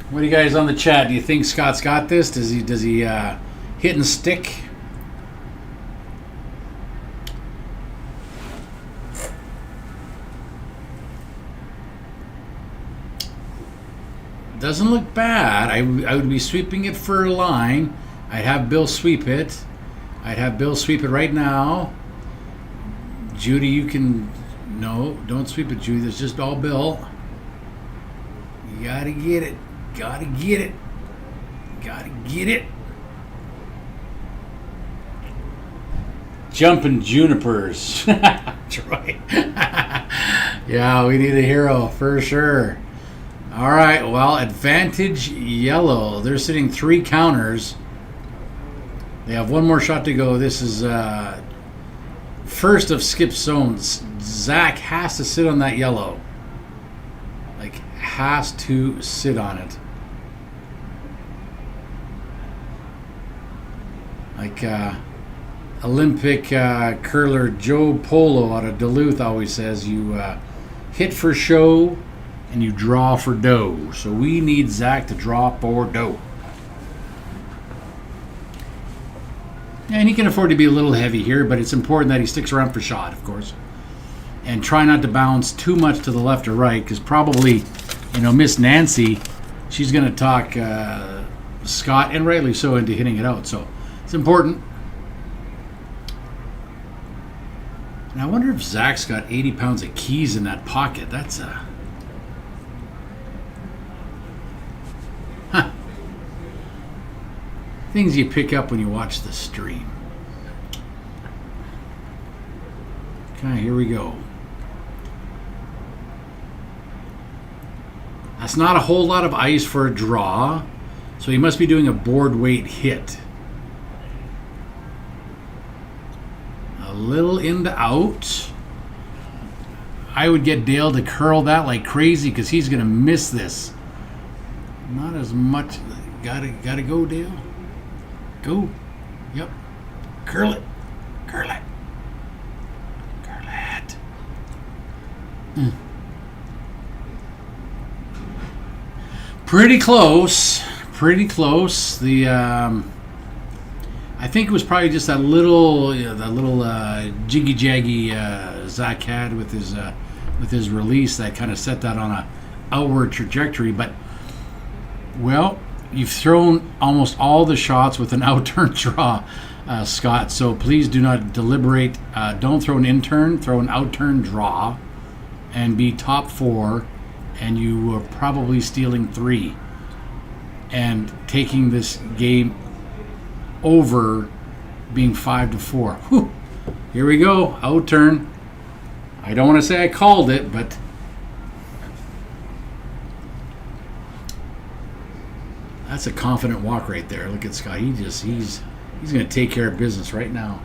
What do you guys on the chat? Do you think Scott's got this? Does he hit and stick? Doesn't look bad. I would be sweeping it for a line. I'd have Bill sweep it. I'd have Bill sweep it right now. Judy, you can... No, don't sweep it, Judy. That's just all Bill. You gotta get it. Gotta get it. Gotta get it. Jumping junipers. Troy. Yeah, we need a hero for sure. All right, well, advantage yellow. They're sitting 3 counters. They have one more shot to go. This is first of skip zones. Zach has to sit on that yellow. Like, has to sit on it. Like Olympic curler Joe Polo out of Duluth always says, you hit for show and you draw for dough. So we need Zach to draw for dough. And he can afford to be a little heavy here, but it's important that he sticks around for shot, of course. And try not to bounce too much to the left or right, because probably, Miss Nancy, she's going to talk Scott, and rightly so, into hitting it out. So it's important. And I wonder if Zach's got 80 pounds of keys in that pocket. That's things you pick up when you watch the stream. Okay, here we go. That's not a whole lot of ice for a draw, so he must be doing a board weight hit. A little into out. I would get Dale to curl that like crazy because he's going to miss this. Not as much. Gotta go, Dale. Go. Yep. Curl it. Curl it. Curl it. Pretty close. Pretty close. The I think it was probably just that little jiggy jaggy Zach had with his release that kind of set that on a outward trajectory. But well, you've thrown almost all the shots with an outturn draw, Scott. So please do not deliberate. Don't throw an in-turn. Throw an outturn draw, and be top 4. And you were probably stealing 3 and taking this game over, being 5-4. Whew. Here we go. Outturn. I don't want to say I called it, but that's a confident walk right there. Look at Scott. He's going to take care of business right now.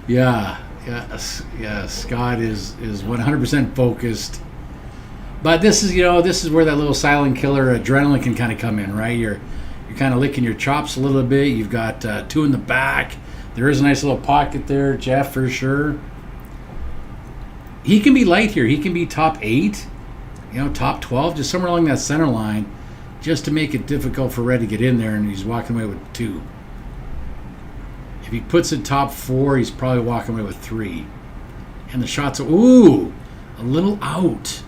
Yeah. Scott is 100% focused. But this is where that little silent killer adrenaline can kind of come in, right? You're kind of licking your chops a little bit. You've got 2 in the back. There is a nice little pocket there, Jeff, for sure. He can be light here. He can be top 8, top 12, just somewhere along that center line, just to make it difficult for Red to get in there, and he's walking away with 2. If he puts it top 4, he's probably walking away with 3. And the shots are, a little out.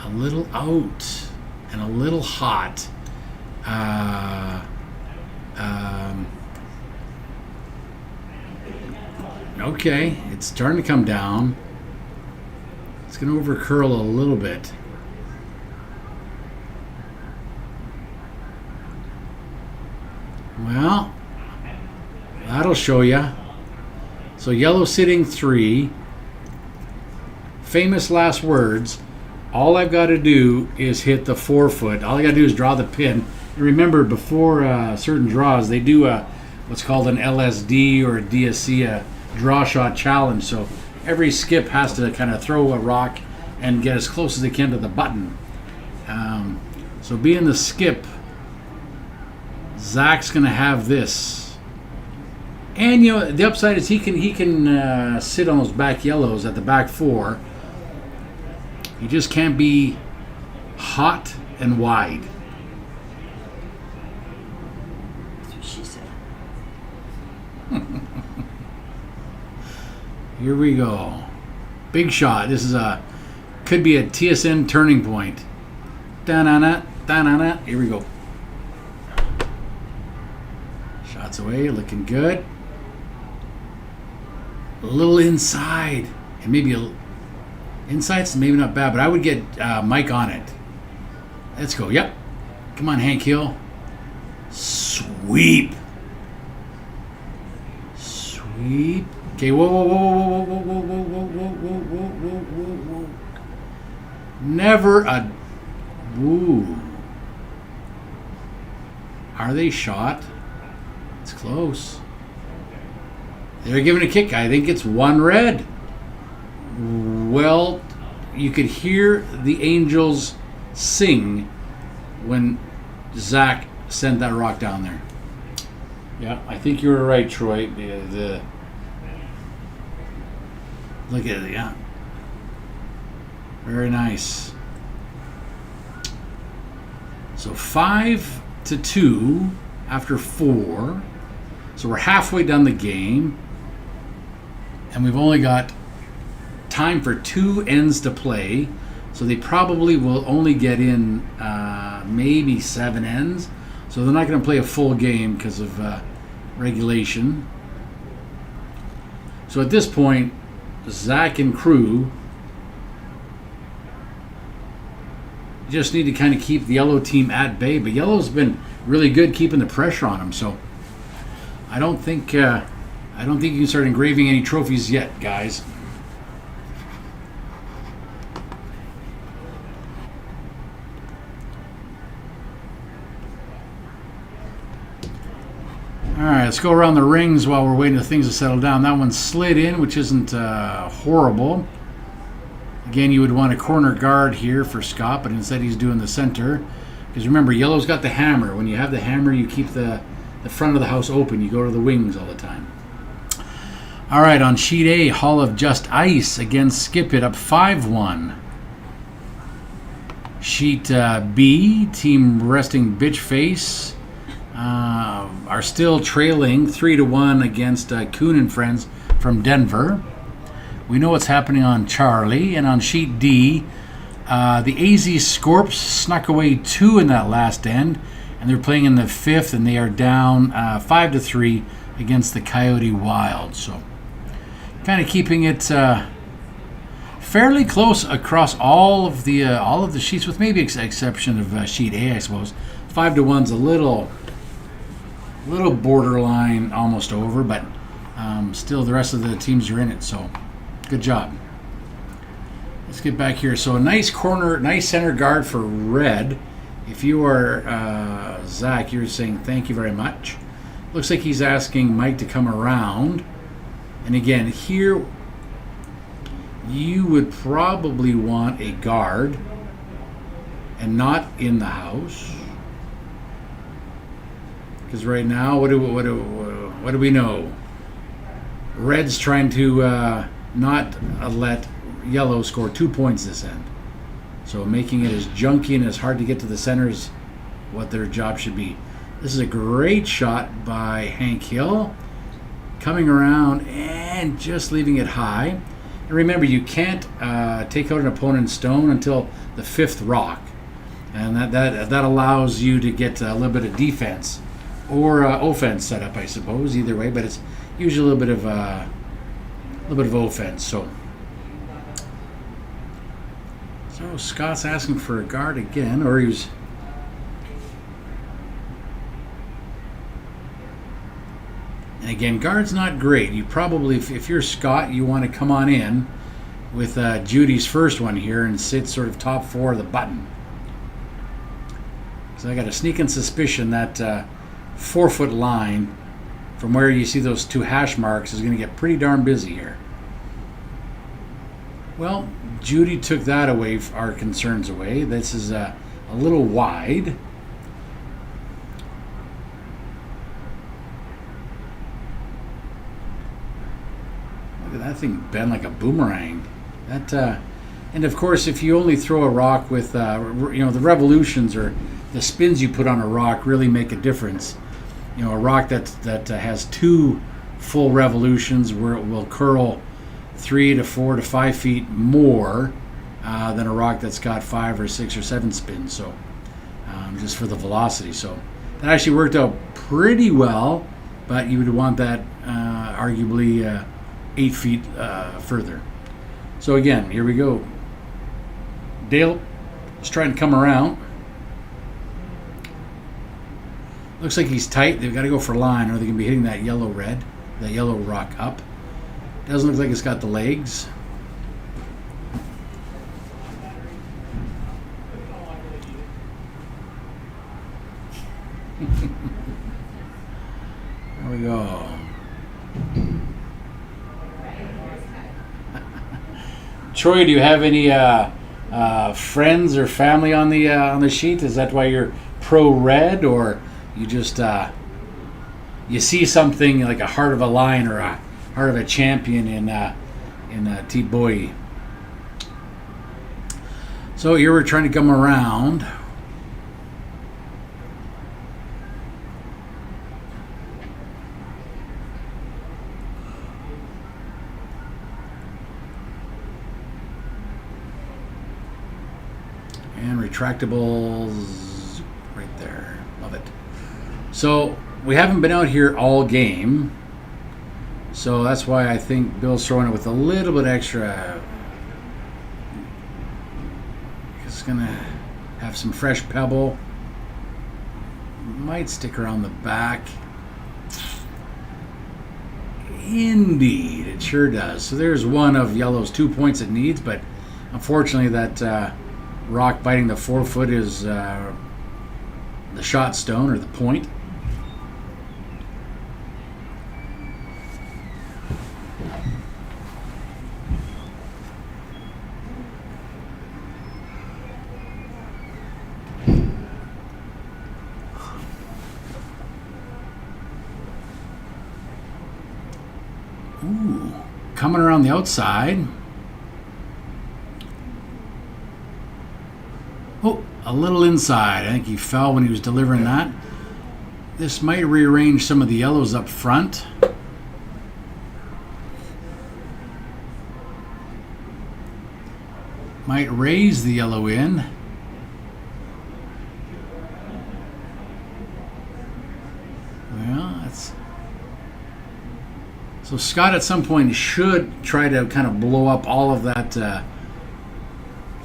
A little out. And a little hot. Okay, it's starting to come down. It's going to over curl a little bit. Well, that'll show you. So yellow sitting 3. Famous last words. All I've got to do is hit the 4-foot. All I got to do is draw the pin. And remember, before certain draws, they do what's called an LSD or a DSC, a draw shot challenge. So every skip has to kind of throw a rock and get as close as they can to the button. So being the skip, Zach's going to have this. And you know the upside is he can sit on those back yellows at the back 4. He just can't be hot and wide. That's what she said. Here we go. Big shot. This is could be a TSN turning point. Da-na-na, da-na-na. Here we go. Shots away, looking good. A little inside, and maybe inside's maybe not bad, but I would get Mike on it. Let's go. Yep. Come on, Hank Hill. Sweep. Sweep. Okay. Whoa, whoa, whoa, whoa, whoa, whoa, whoa, whoa, whoa, whoa, whoa, whoa, whoa, whoa. Never a. Ooh. Are they shot? It's close. They're giving a kick. I think it's 1 red. Well, you could hear the Angels sing when Zach sent that rock down there. Yeah, I think you were right, Troy. Look at it, yeah. Very nice. So 5-2 after 4. So we're halfway done the game. And we've only got time for 2 ends to play. So they probably will only get in maybe 7 ends. So they're not going to play a full game because of regulation. So at this point, Zach and crew just need to kind of keep the yellow team at bay. But yellow's been really good keeping the pressure on them. So I don't think you can start engraving any trophies yet, guys. All right, let's go around the rings while we're waiting for things to settle down. That one slid in, which isn't horrible. Again, you would want a corner guard here for Scott, but instead he's doing the center. Because remember, yellow's got the hammer. When you have the hammer, you keep the front of the house open. You go to the wings all the time. All right, on sheet A, Hall of Just Ice against Skip It up 5-1. Sheet B, Team Resting Bitch Face are still trailing 3-1 against Kuhn and Friends from Denver. We know what's happening on Charlie. And on sheet D, the AZ Scorps snuck away 2 in that last end, and they're playing in the 5th, and they are down 5-3 against the Coyote Wild. So kind of keeping it fairly close across all of the sheets, with maybe exception of sheet A, I suppose. 5-1's a little borderline, almost over, but still the rest of the teams are in it. So good job. Let's get back here. So a nice corner, nice center guard for red. If you are Zach, you're saying thank you very much. Looks like he's asking Mike to come around. And again, here you would probably want a guard and not in the house. Because right now, what do we know? Red's trying to not let yellow score 2 points this end. So making it as junky and as hard to get to the center is what their job should be. This is a great shot by Hank Hill. Coming around and just leaving it high. And remember, you can't take out an opponent's stone until the 5th rock. And that allows you to get a little bit of defense. Or offense set up, I suppose. Either way, but it's usually a little bit of offense. So Scott's asking for a guard again, or he's And again, guard's not great. You probably, if you're Scott, you want to come on in with Judy's first one here and sit sort of top 4 of the button. So I got a sneaking suspicion that 4-foot line from where you see those 2 hash marks is going to get pretty darn busy here. Well, Judy took that away, our concerns away. This is a little wide. Look at that thing bend like a boomerang. That, and of course, if you only throw a rock with, the revolutions or the spins you put on a rock really make a difference. A rock that has 2 full revolutions where it will curl 3 to 4 to 5 feet more than a rock that's got 5 or 6 or 7 spins. So just for the velocity. So that actually worked out pretty well, but you would want that arguably 8 feet further. So again, here we go. Dale is trying to come around. Looks like he's tight. They've got to go for line or they're going to be hitting that yellow rock up. Doesn't look like it's got the legs. There we go. Troy, do you have any friends or family on the sheet? Is that why you're pro red, or you just you see something like a heart of a lion or a heart of a champion in T Boy? So here we're trying to come around. And retractables right there. Love it. So we haven't been out here all game. So that's why I think Bill's throwing it with a little bit extra. It's going to have some fresh pebble. Might stick around the back. Indeed, it sure does. So there's one of yellow's 2 points it needs, but unfortunately that rock biting the 4-foot is the shot stone or the point. Ooh, coming around the outside. Oh, a little inside. I think he fell when he was delivering that. This might rearrange some of the yellows up front. Might raise the yellow in. Well, that's... So Scott at some point should try to kind of blow up all of that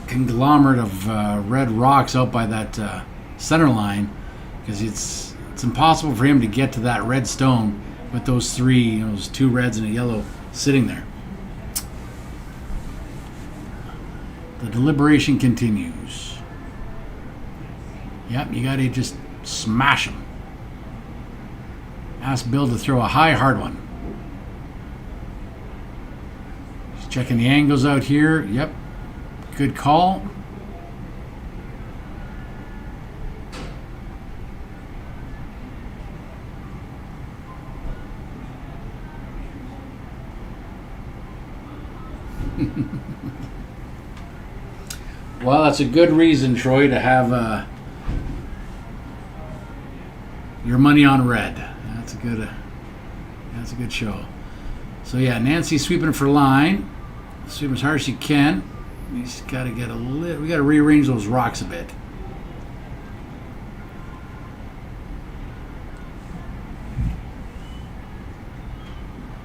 conglomerate of red rocks out by that center line, because it's impossible for him to get to that red stone with those three, those 2 reds and a yellow sitting there. The deliberation continues. Yep, you got to just smash them. Ask Bill to throw a high, hard one. Just checking the angles out here. Yep, good call. Well, that's a good reason, Troy, to have your money on red. That's a good show. So yeah, Nancy's sweeping for line. Sweep as hard as she can. We just got to get a little. We got to rearrange those rocks a bit.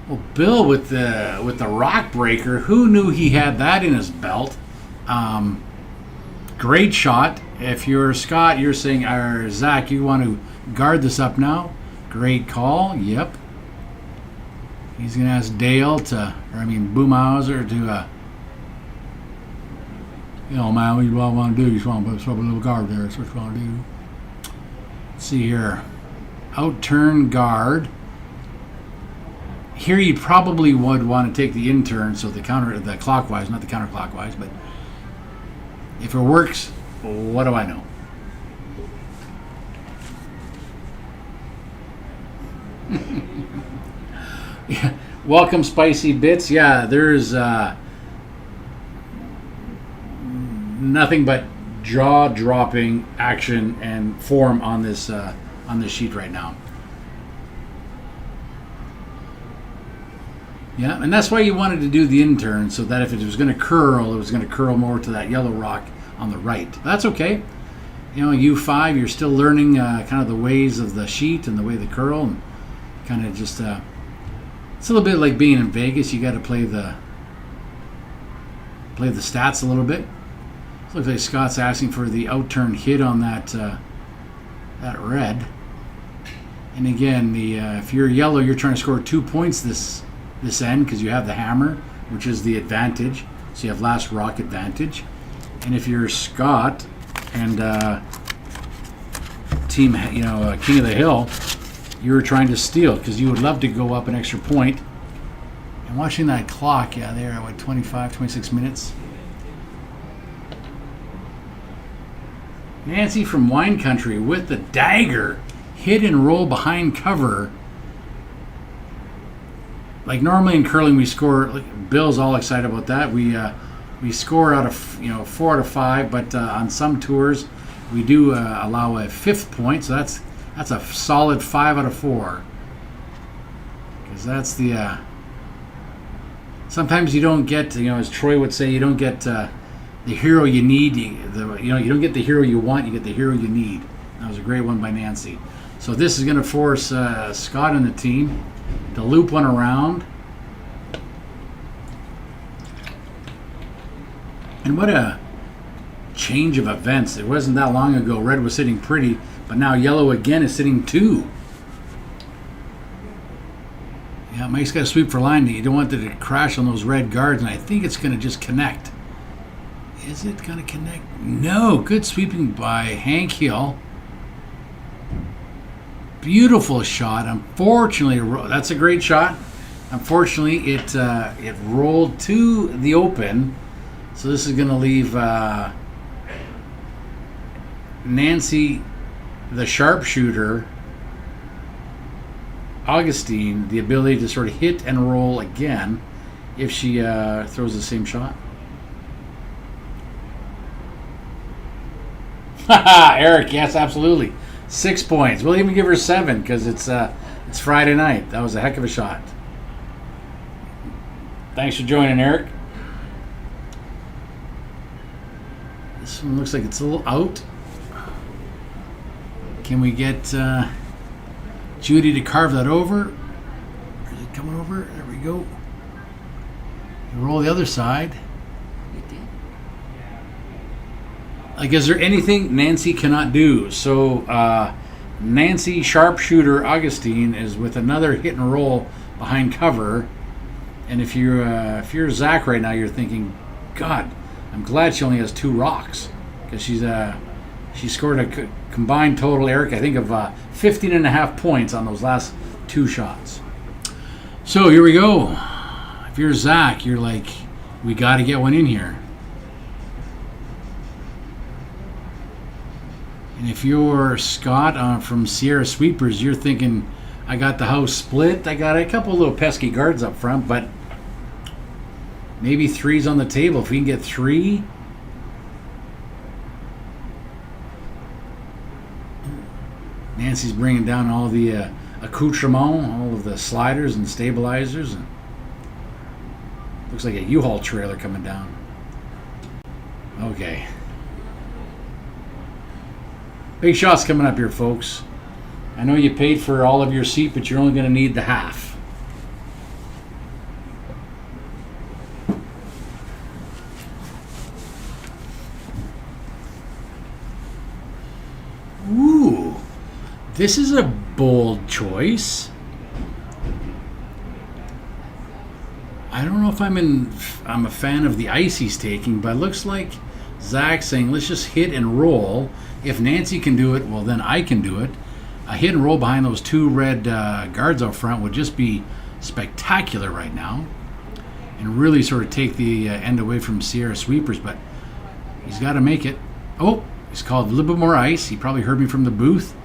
Well, Bill with the rock breaker. Who knew he had that in his belt? Great shot. If you're Scott, you're saying, or Zach, you want to guard this up now. Great call. Yep. He's going to ask Dale Boomhauser to, man, what do you want to do? You just want to put a little guard there. That's what you want to do. Let's see here. Out-turn guard. Here you probably would want to take the in-turn, so the clockwise, not the counterclockwise, but if it works, what do I know? Yeah. Welcome, Spicy Bits. Yeah, there's nothing but jaw-dropping action and form on this sheet right now. Yeah, and that's why you wanted to do the in-turn, so that if it was going to curl, it was going to curl more to that yellow rock on the right. That's okay. U5, you're still learning kind of the ways of the sheet and the way they curl, and kind of just it's a little bit like being in Vegas. You got to play the stats a little bit. It looks like Scott's asking for the out-turn hit on that red. And again, if you're yellow, you're trying to score 2 points this end because you have the hammer, which is the advantage. So you have last rock advantage. And if you're Scott and team, King of the Hill, you're trying to steal because you would love to go up an extra point. And watching that clock, there at 25, 26 minutes. Nancy from Wine Country with the dagger, hit and roll behind cover. Like normally in curling, we score. Bill's all excited about that. We score out of 4 out of 5, but on some tours we do allow a 5th point. So that's a solid 5 out of 4. Because that's the. Sometimes you don't get, as Troy would say, you don't get the hero you need. You don't get the hero you want. You get the hero you need. That was a great one by Nancy. So this is going to force Scott and the team to loop one around. And what a change of events. It wasn't that long ago red was sitting pretty, but now yellow again is sitting 2. Yeah, Mike's got to sweep for line. You don't want it to crash on those red guards, and I think it's going to just connect. Is it going to connect? No. Good sweeping by Hank Hill. Beautiful shot. Unfortunately, that's a great shot. Unfortunately, it rolled to the open. So this is going to leave Nancy, the sharpshooter, Augustine, the ability to sort of hit and roll again if she throws the same shot. Eric, yes, absolutely. 6 points. We'll even give her 7 because it's Friday night. That was a heck of a shot. Thanks for joining, Eric. This one looks like it's a little out. Can we get Judy to carve that over? Is it coming over? There we go. You roll the other side. Like, is there anything Nancy cannot do? So, Nancy sharpshooter Augustine is with another hit and roll behind cover. And if you're Zach right now, you're thinking, God, I'm glad she only has 2 rocks because she scored a combined total, Eric, I think of 15.5 points on those last 2 shots. So here we go. If you're Zach, you're like, we got to get one in here. And if you're Scott from Sierra Sweepers, you're thinking, I got the house split. I got a couple little pesky guards up front, but maybe 3's on the table. If we can get 3. Nancy's bringing down all the accoutrement, all of the sliders and stabilizers. And looks like a U-Haul trailer coming down. Okay. Big shots coming up here, folks. I know you paid for all of your seat, but you're only going to need the half. Ooh, this is a bold choice. I don't know if I'm a fan of the ice he's taking, but it looks like Zach's saying, let's just hit and roll. If Nancy can do it, well, then I can do it. A hit and roll behind those two red guards out front would just be spectacular right now and really sort of take the end away from Sierra Sweepers, but he's got to make it. Oh, he's called a little bit more ice. He probably heard me from the booth.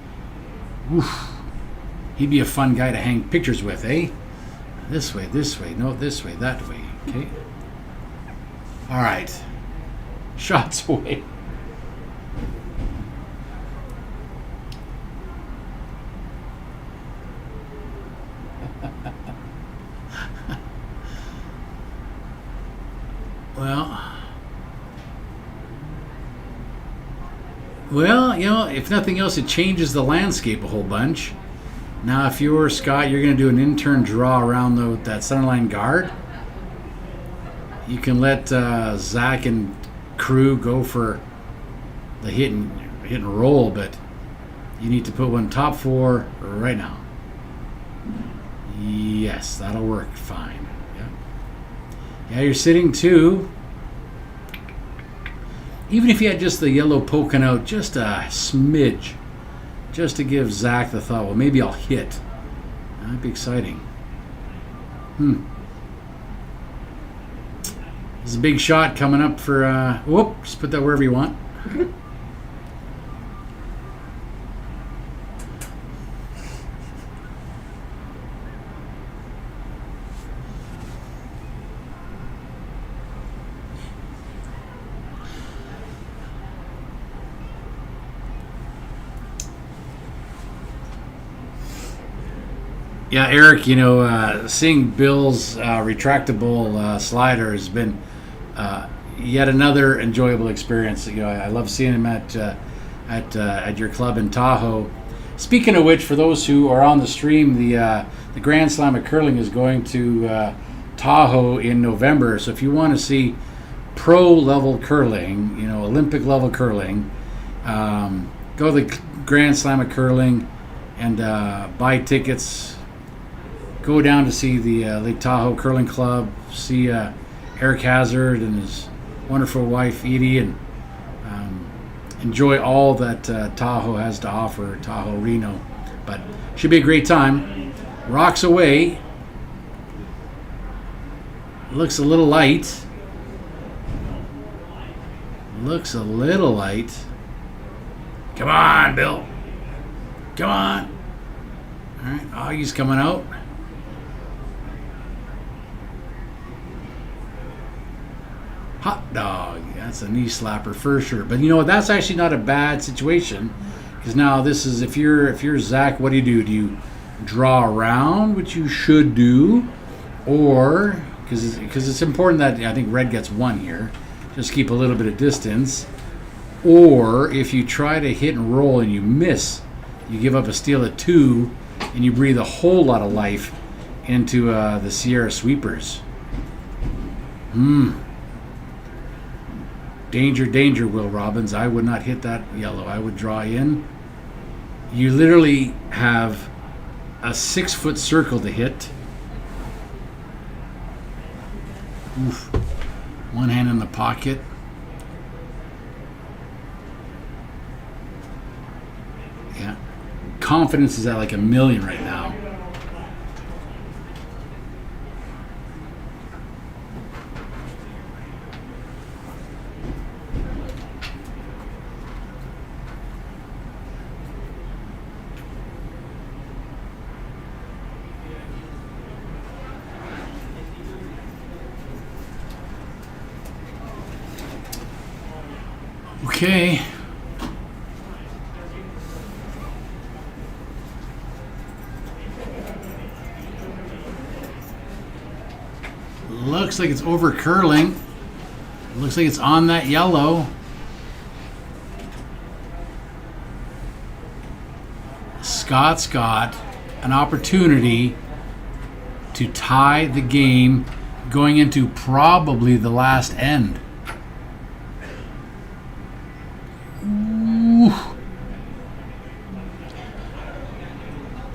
Oof. He'd be a fun guy to hang pictures with, eh? This way, no, this way, that way. Okay. All right. Shots away. Well, you know, if nothing else, it changes the landscape a whole bunch. Now, if you're Scott, you're going to do an in-turn draw around that centerline guard. You can let Zach and crew go for the hit and roll, but you need to put one top four right now. Yes, that'll work fine. Yeah, you're sitting two. Even if you had just the yellow poking out just a smidge, just to give Zach the thought, well, maybe I'll hit. That'd be exciting. There's a big shot coming up for, just put that wherever you want. Yeah, Eric, you know, seeing Bill's retractable slider has been yet another enjoyable experience. You know, I love seeing him at your club in Tahoe. Speaking of which, for those who are on the stream, the Grand Slam of Curling is going to Tahoe in November. So if you want to see pro level curling, you know, Olympic level curling, go to the Grand Slam of Curling and buy tickets. Go down to see the Lake Tahoe Curling Club, see Eric Hazard and his wonderful wife Edie, and enjoy all that Tahoe has to offer, Tahoe Reno. But should be a great time. Rocks away. Looks a little light. Looks a little light. Come on, Bill. Come on. All right, Augie's coming out. Hot dog. That's a knee slapper for sure. But you know what? That's actually not a bad situation, because now this is, if you're Zach, what do? Do you draw around, which you should do, or because it's important that I think red gets one here, just keep a little bit of distance, or if you try to hit and roll and you miss, you give up a steal at two, and you breathe a whole lot of life into the Sierra Sweepers. Danger, danger, Will Robbins. I would not hit that yellow. I would draw in. You literally have a 6-foot circle to hit. Oof. One hand in the pocket. Yeah. Confidence is at like 1,000,000 right now. Okay. Looks like it's over curling. Looks like it's on that yellow. Scott's got an opportunity to tie the game going into probably the last end.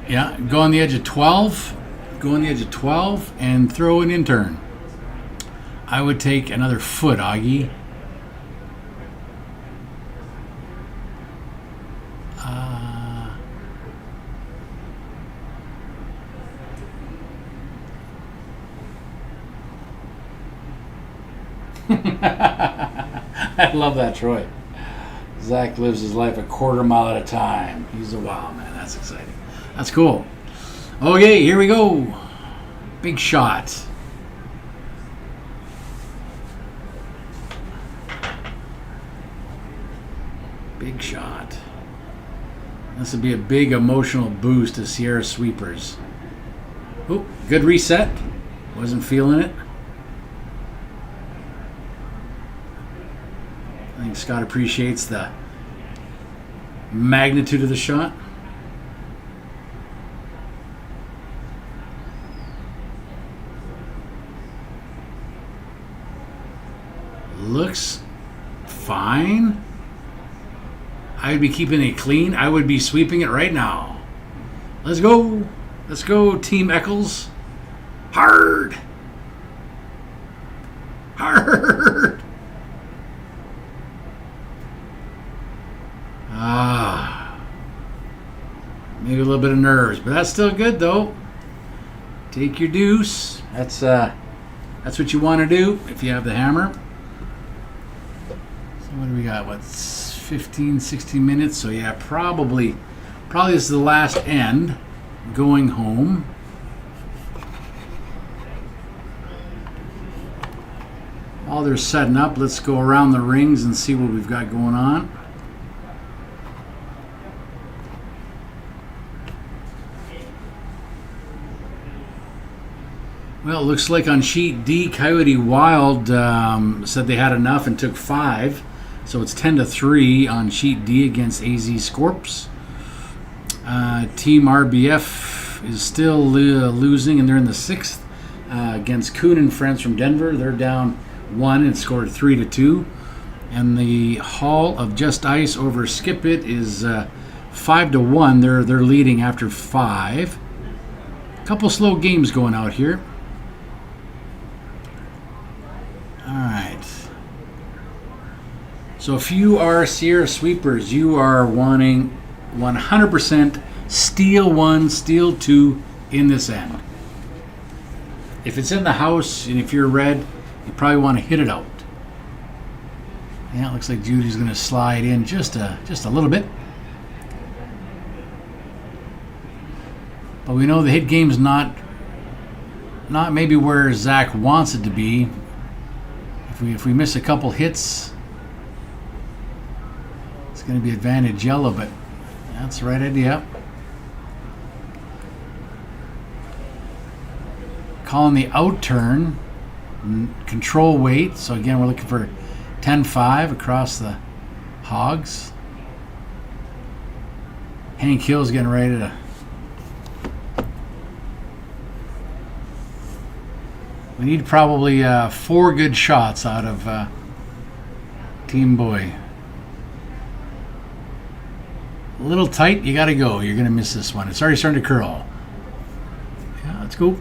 Yeah, go on the edge of 12. Go on the edge of 12 and throw an in turn. I would take another foot, Augie. I love that, Troy. Zach lives his life a quarter mile at a time. He's a wild man. That's exciting. That's cool. Okay, here we go. Big shot. Big shot. This would be a big emotional boost to Sierra Sweepers. Oh, good reset. Wasn't feeling it. I think Scott appreciates the magnitude of the shot. Looks fine. I would be keeping it clean. I would be sweeping it right now. Let's go. Let's go, Team Eccles. Hard. Hard. Maybe a little bit of nerves, but that's still good though. Take your deuce. That's what you want to do if you have the hammer. So what do we got? What, 15, 16 minutes? So yeah, probably this is the last end. Going home. While they're setting up, let's go around the rings and see what we've got going on. Well, it looks like on sheet D, Coyote Wild said they had enough and took 5. So it's 10-3 on sheet D against AZ Scorps. Team RBF is still losing, and they're in the 6th against Kuhn and Friends from Denver. They're down 1 and scored 3-2. And the Hall of Just Ice over Skip It is 5-1. They're leading after 5. Couple slow games going out here. All right. So if you are Sierra Sweepers, you are wanting 100% steal 1, steal 2 in this end. If it's in the house and if you're red, you probably want to hit it out. Yeah, it looks like Judy's going to slide in just a little bit. But we know the hit game's not maybe where Zach wants it to be. If we miss a couple hits, it's going to be advantage yellow, but that's the right idea. Calling the out turn, control weight. So again, we're looking for 10-5 across the hogs. Hank Hill's getting ready to. We need probably 4 good shots out of Team Boy. A little tight, you got to go. You're going to miss this one. It's already starting to curl. Yeah, let's go.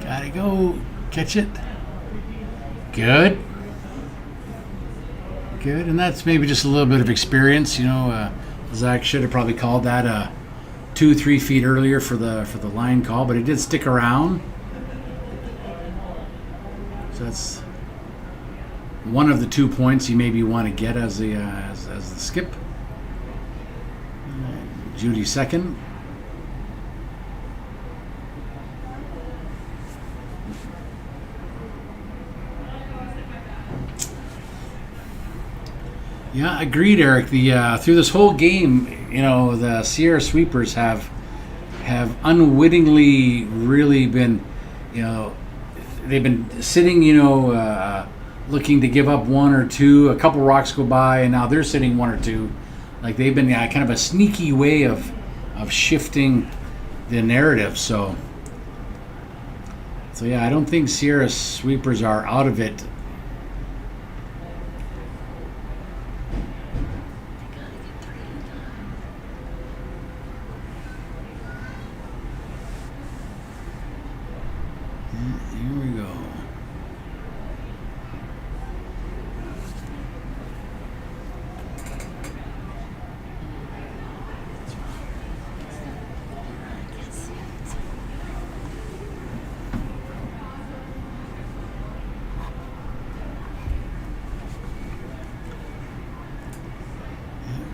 Got to go. Catch it. Good. Good, and that's maybe just a little bit of experience, you know. Zach should have probably called that 2-3 feet earlier for the line call, but it did stick around. So that's one of the 2 points you maybe want to get as the skip. Judy second. Yeah, agreed, Eric. The through this whole game, you know, the Sierra Sweepers have unwittingly really been, you know, they've been sitting, you know, looking to give up 1 or 2. A couple rocks go by, and now they're sitting 1 or 2. Like they've been kind of a sneaky way of shifting the narrative. So yeah, I don't think Sierra Sweepers are out of it. Here we go.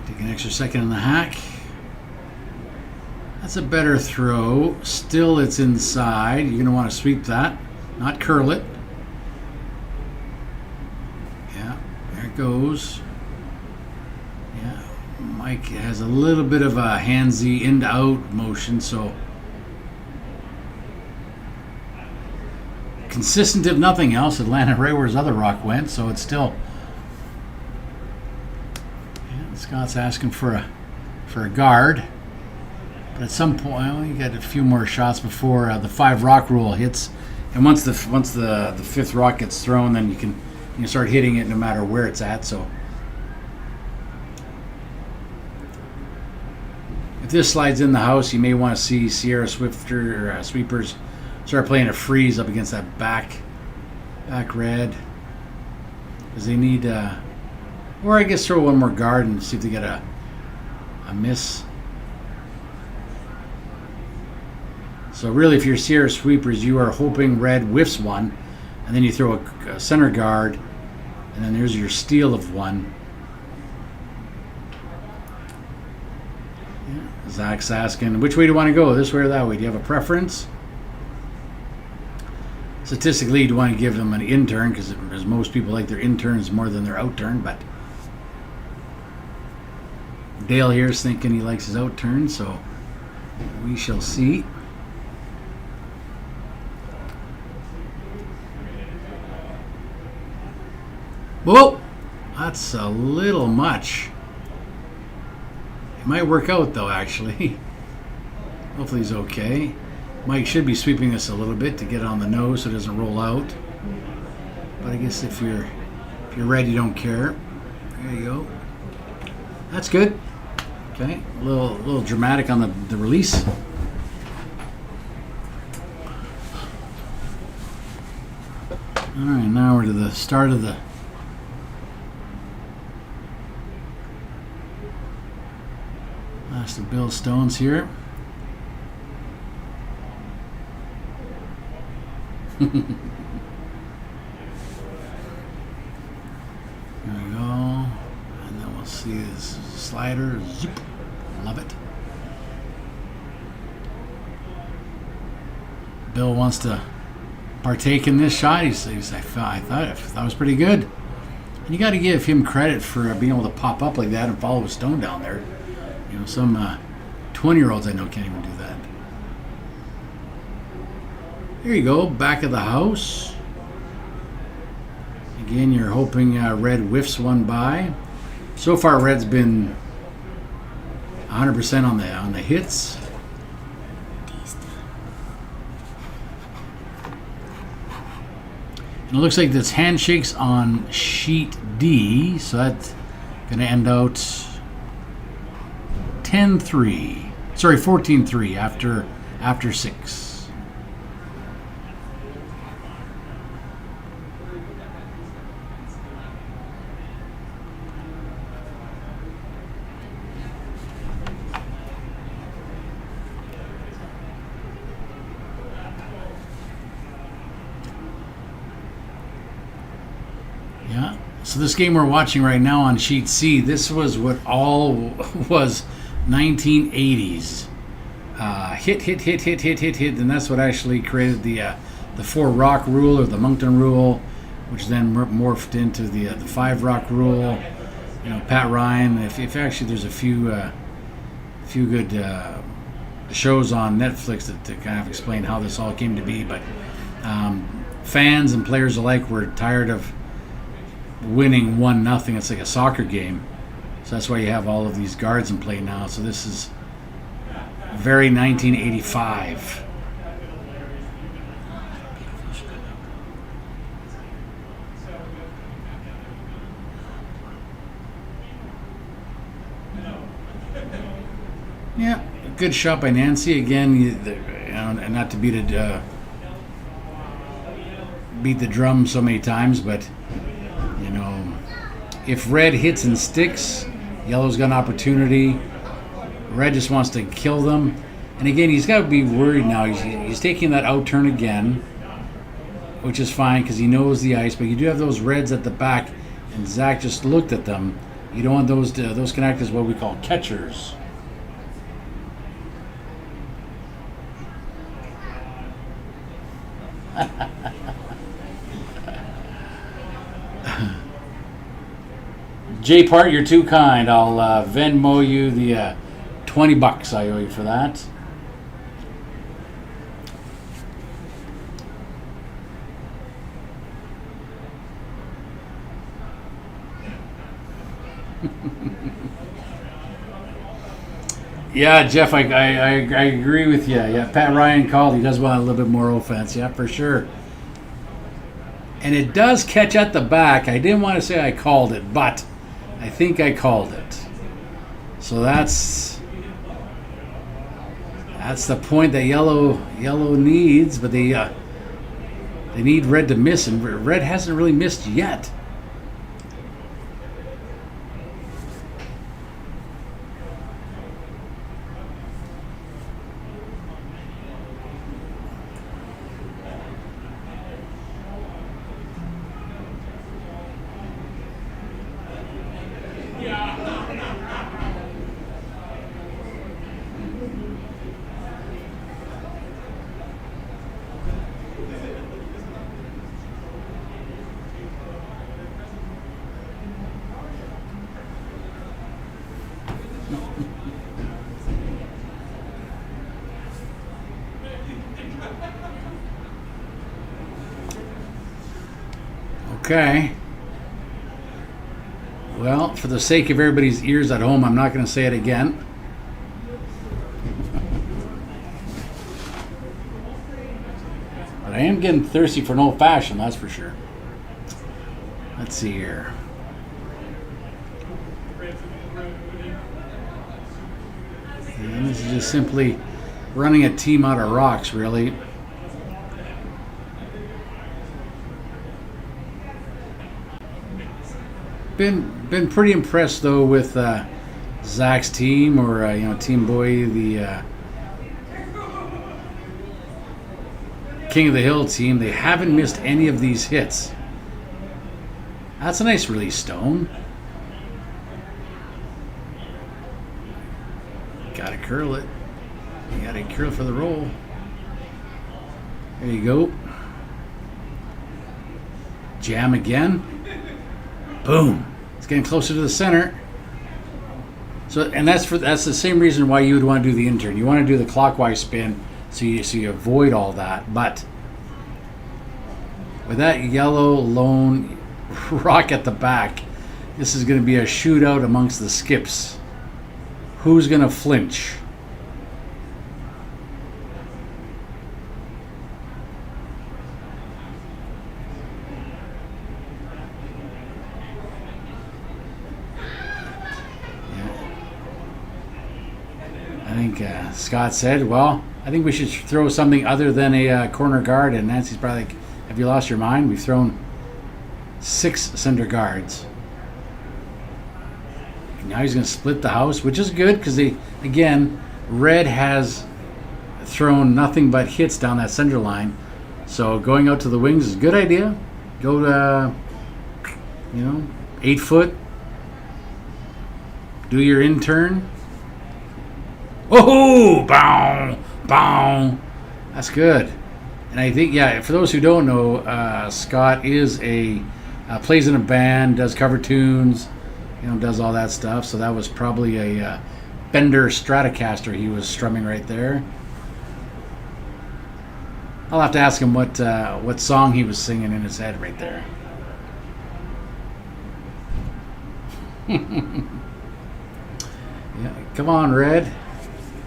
Take an extra second in the hack. That's a better throw. Still, it's inside. You're going to want to sweep that, not curl it. Yeah, there it goes. Yeah, Mike has a little bit of a handsy in-to-out motion, so consistent if nothing else. It landed right where his other rock went, so it's still. Yeah, Scott's asking for a guard. But at some point, well, you got a few more shots before the 5 rock rule hits, and once the 5th rock gets thrown, then you can start hitting it no matter where it's at. So if this slides in the house, you may want to see Sierra Swifter sweepers start playing a freeze up against that back red, because they need, or I guess throw one more guard and see if they get a miss. So really, if you're Sierra Sweepers, you are hoping red whiffs one, and then you throw a center guard, and then there's your steal of one. Yeah. Zach's asking, which way do you want to go, this way or that way? Do you have a preference? Statistically, you'd want to give them an in turn, because most people like their in turns more than their out turn, but Dale here is thinking he likes his out turn, so we shall see. Whoa! That's a little much. It might work out though, actually. Hopefully he's okay. Mike should be sweeping this a little bit to get on the nose so it doesn't roll out. But I guess if you're red, you don't care. There you go. That's good. Okay, a little dramatic on the release. All right, now we're to the start of the last of Bill's stones here. There we go. And then we'll see his slider. Zoop. Love it. Bill wants to partake in this shot. He says, I thought it was pretty good. And you got to give him credit for being able to pop up like that and follow a stone down there. You know, some 20-year-olds I know can't even do that. Here you go, back of the house. Again, you're hoping red whiffs one by. So far, red's been 100% on the hits. And it looks like this handshakes on sheet D, so that's going to end out 10-3. Sorry, 14-3 after 6. Yeah. So this game we're watching right now on sheet C, this was what all was 1980s. Hit, and that's what actually created the 4 rock rule or the Moncton rule, which then morphed into the 5 rock rule. You know, Pat Ryan. If actually there's a few good shows on Netflix to kind of explain how this all came to be, but fans and players alike were tired of winning 1-0. It's like a soccer game, so that's why you have all of these guards in play now. So this is very 1985. Yeah, good shot by Nancy again. And not to beat beat the drum so many times, but you know, if red hits and sticks, yellow's got an opportunity. Red just wants to kill them. And again, he's got to be worried now. He's taking that out turn again, which is fine because he knows the ice. But you do have those reds at the back, and Zach just looked at them. You don't want those can act as what we call catchers. Jay Part, you're too kind. I'll Venmo you the $20 I owe you for that. Yeah, Jeff, I agree with you. Yeah, Pat Ryan called. He does want a little bit more offense. Yeah, for sure. And it does catch at the back. I didn't want to say I called it, but I think I called it. So that's the point that yellow needs, but they need red to miss, and red hasn't really missed yet. Okay. Well, for the sake of everybody's ears at home, I'm not going to say it again. But I am getting thirsty for an old fashioned, that's for sure. Let's see here. And this is just simply running a team out of rocks, really. Been pretty impressed though with Zach's team, or Team Boy, the King of the Hill team. They haven't missed any of these hits. That's a nice release, Stone. Gotta curl it. You gotta curl for the roll. There you go. Jam again. Boom. It's getting closer to the center. So, and that's the same reason why you would want to do the intern. You want to do the clockwise spin so you avoid all that. But with that yellow lone rock at the back, this is going to be a shootout amongst the skips. Who's going to flinch? Scott said, well, I think we should throw something other than a corner guard. And Nancy's probably like, have you lost your mind? We've thrown 6 center guards. And now he's going to split the house, which is good because, again, red has thrown nothing but hits down that center line. So going out to the wings is a good idea. Go to, 8 foot. Do your intern. Oh, bow, bow. That's good. And I think, for those who don't know, Scott is plays in a band, does cover tunes, does all that stuff. So that was probably a Bender Stratocaster he was strumming right there. I'll have to ask him what song he was singing in his head right there. Yeah, come on, Red.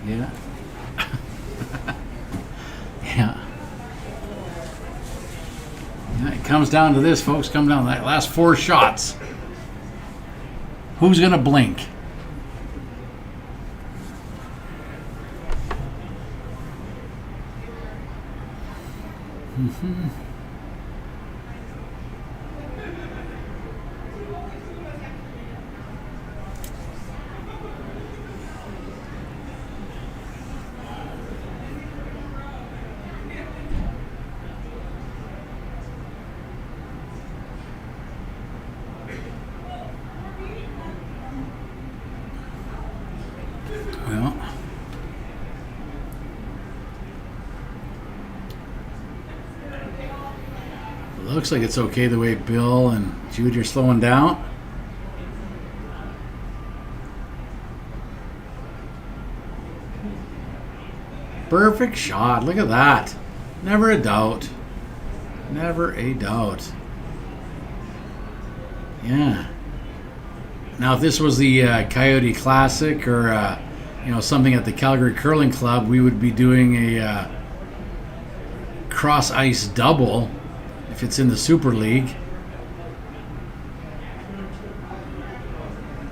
Yeah. Yeah. It comes down to this, folks. Comes down to that last 4 shots. Who's going to blink? Looks like it's okay the way Bill and Jude are slowing down. Perfect shot. Look at that. Never a doubt. Never a doubt. Yeah. Now, if this was the Coyote Classic or something at the Calgary Curling Club, we would be doing a cross ice double if it's in the Super League.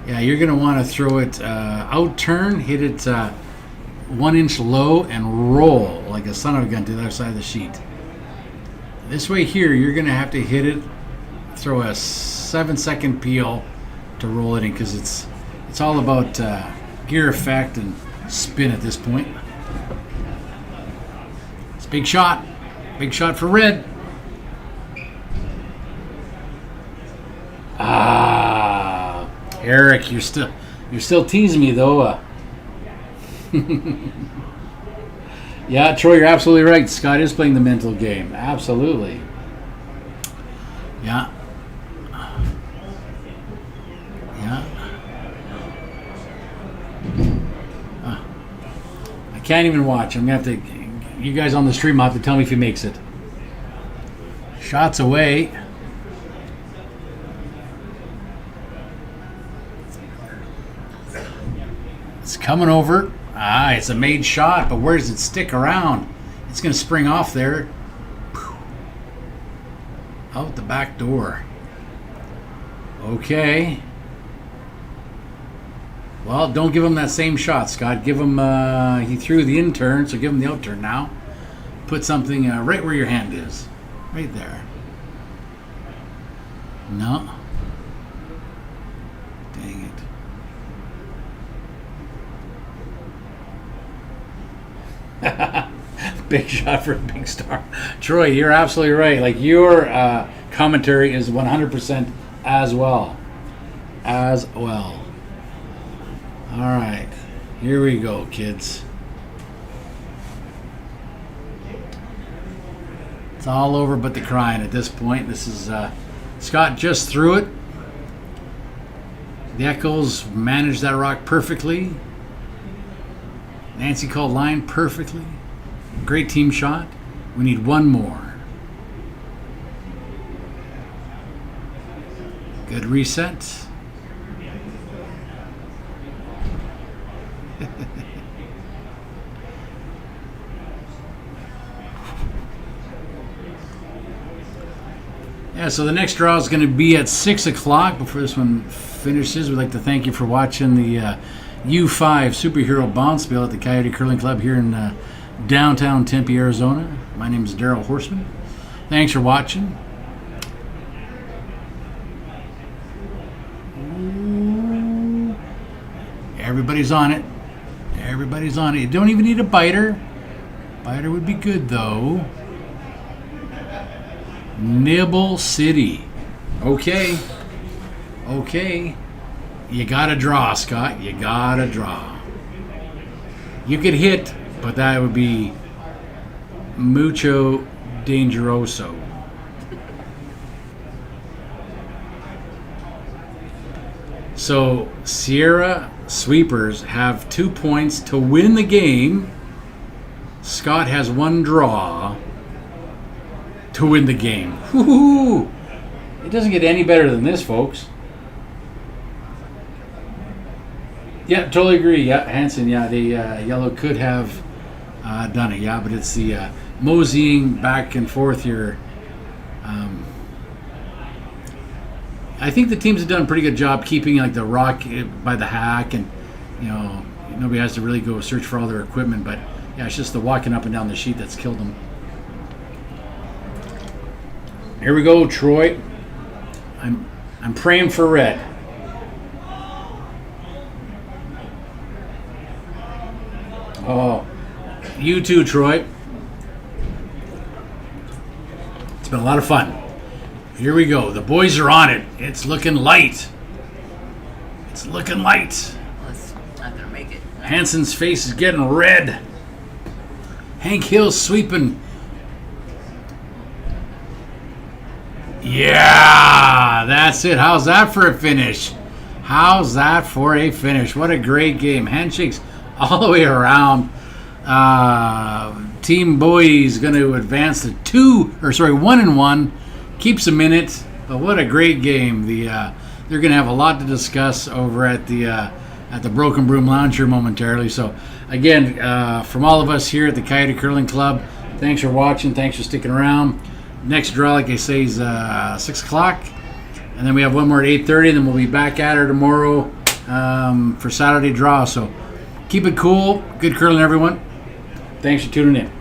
Yeah, you're going to want to throw it out turn, hit it 1 inch low, and roll like a son of a gun to the other side of the sheet. This way here, you're going to have to hit it, throw a 7-second peel to roll it in, because it's all about gear effect and spin at this point. It's a big shot. Big shot for red. Eric, you're still teasing me though. Yeah, Troy, you're absolutely right. Scott is playing the mental game. Absolutely. Yeah. Yeah. I can't even watch. I'm going to have to... You guys on the stream will have to tell me if he makes it. Shots away. It's coming over. It's a made shot, but where does it stick around? It's going to spring off there. Out the back door. Okay. Well, don't give him that same shot, Scott. Give him, he threw the in turn, so give him the out turn now. Put something right where your hand is. Right there. No. Dang it. Big shot for a big star. Troy, you're absolutely right. Like, your commentary is 100% as well. As well. All right. Here we go, kids. It's all over but the crying at this point. This is Scott just threw it. The Echoes managed that rock perfectly. Nancy called line perfectly. Great team shot. We need one more. Good reset. Yeah, so the next draw is going to be at 6 o'clock. Before this one finishes, we'd like to thank you for watching the U5 Superhero Bonspiel at the Coyote Curling Club here in downtown Tempe, Arizona. My name is Daryl Horseman. Thanks for watching. Everybody's on it. Everybody's on it. You don't even need a biter. Biter would be good, though. Nibble City. Okay. Okay. You gotta draw, Scott. You gotta draw. You could hit, but that would be mucho dangeroso. So Sierra Sweepers have 2 points to win the game. Scott has 1 draw to win the game. Woo-hoo! It doesn't get any better than this, folks. Yeah, totally agree. Yeah, Hanson. Yeah, the yellow could have done it. Yeah, but it's the moseying back and forth here. I think the teams have done a pretty good job keeping like the rock by the hack, and nobody has to really go search for all their equipment. But yeah, it's just the walking up and down the sheet that's killed them. Here we go, Troy. I'm praying for red. Oh, you too, Troy. It's been a lot of fun. Here we go. The boys are on it. It's looking light. It's looking light. Let's not gonna make it. Hanson's face is getting red. Hank Hill's sweeping. Yeah, that's it. How's that for a finish? How's that for a finish? What a great game. Handshakes all the way around. Team Boys going to advance to 1-1. Keeps a minute, but what a great game. They're going to have a lot to discuss over at the Broken Broom Lounge here momentarily. So, again, from all of us here at the Coyote Curling Club, thanks for watching. Thanks for sticking around. Next draw, like I say, is 6 o'clock. And then we have one more at 8:30. Then we'll be back at her tomorrow for Saturday draw. So keep it cool. Good curling, everyone. Thanks for tuning in.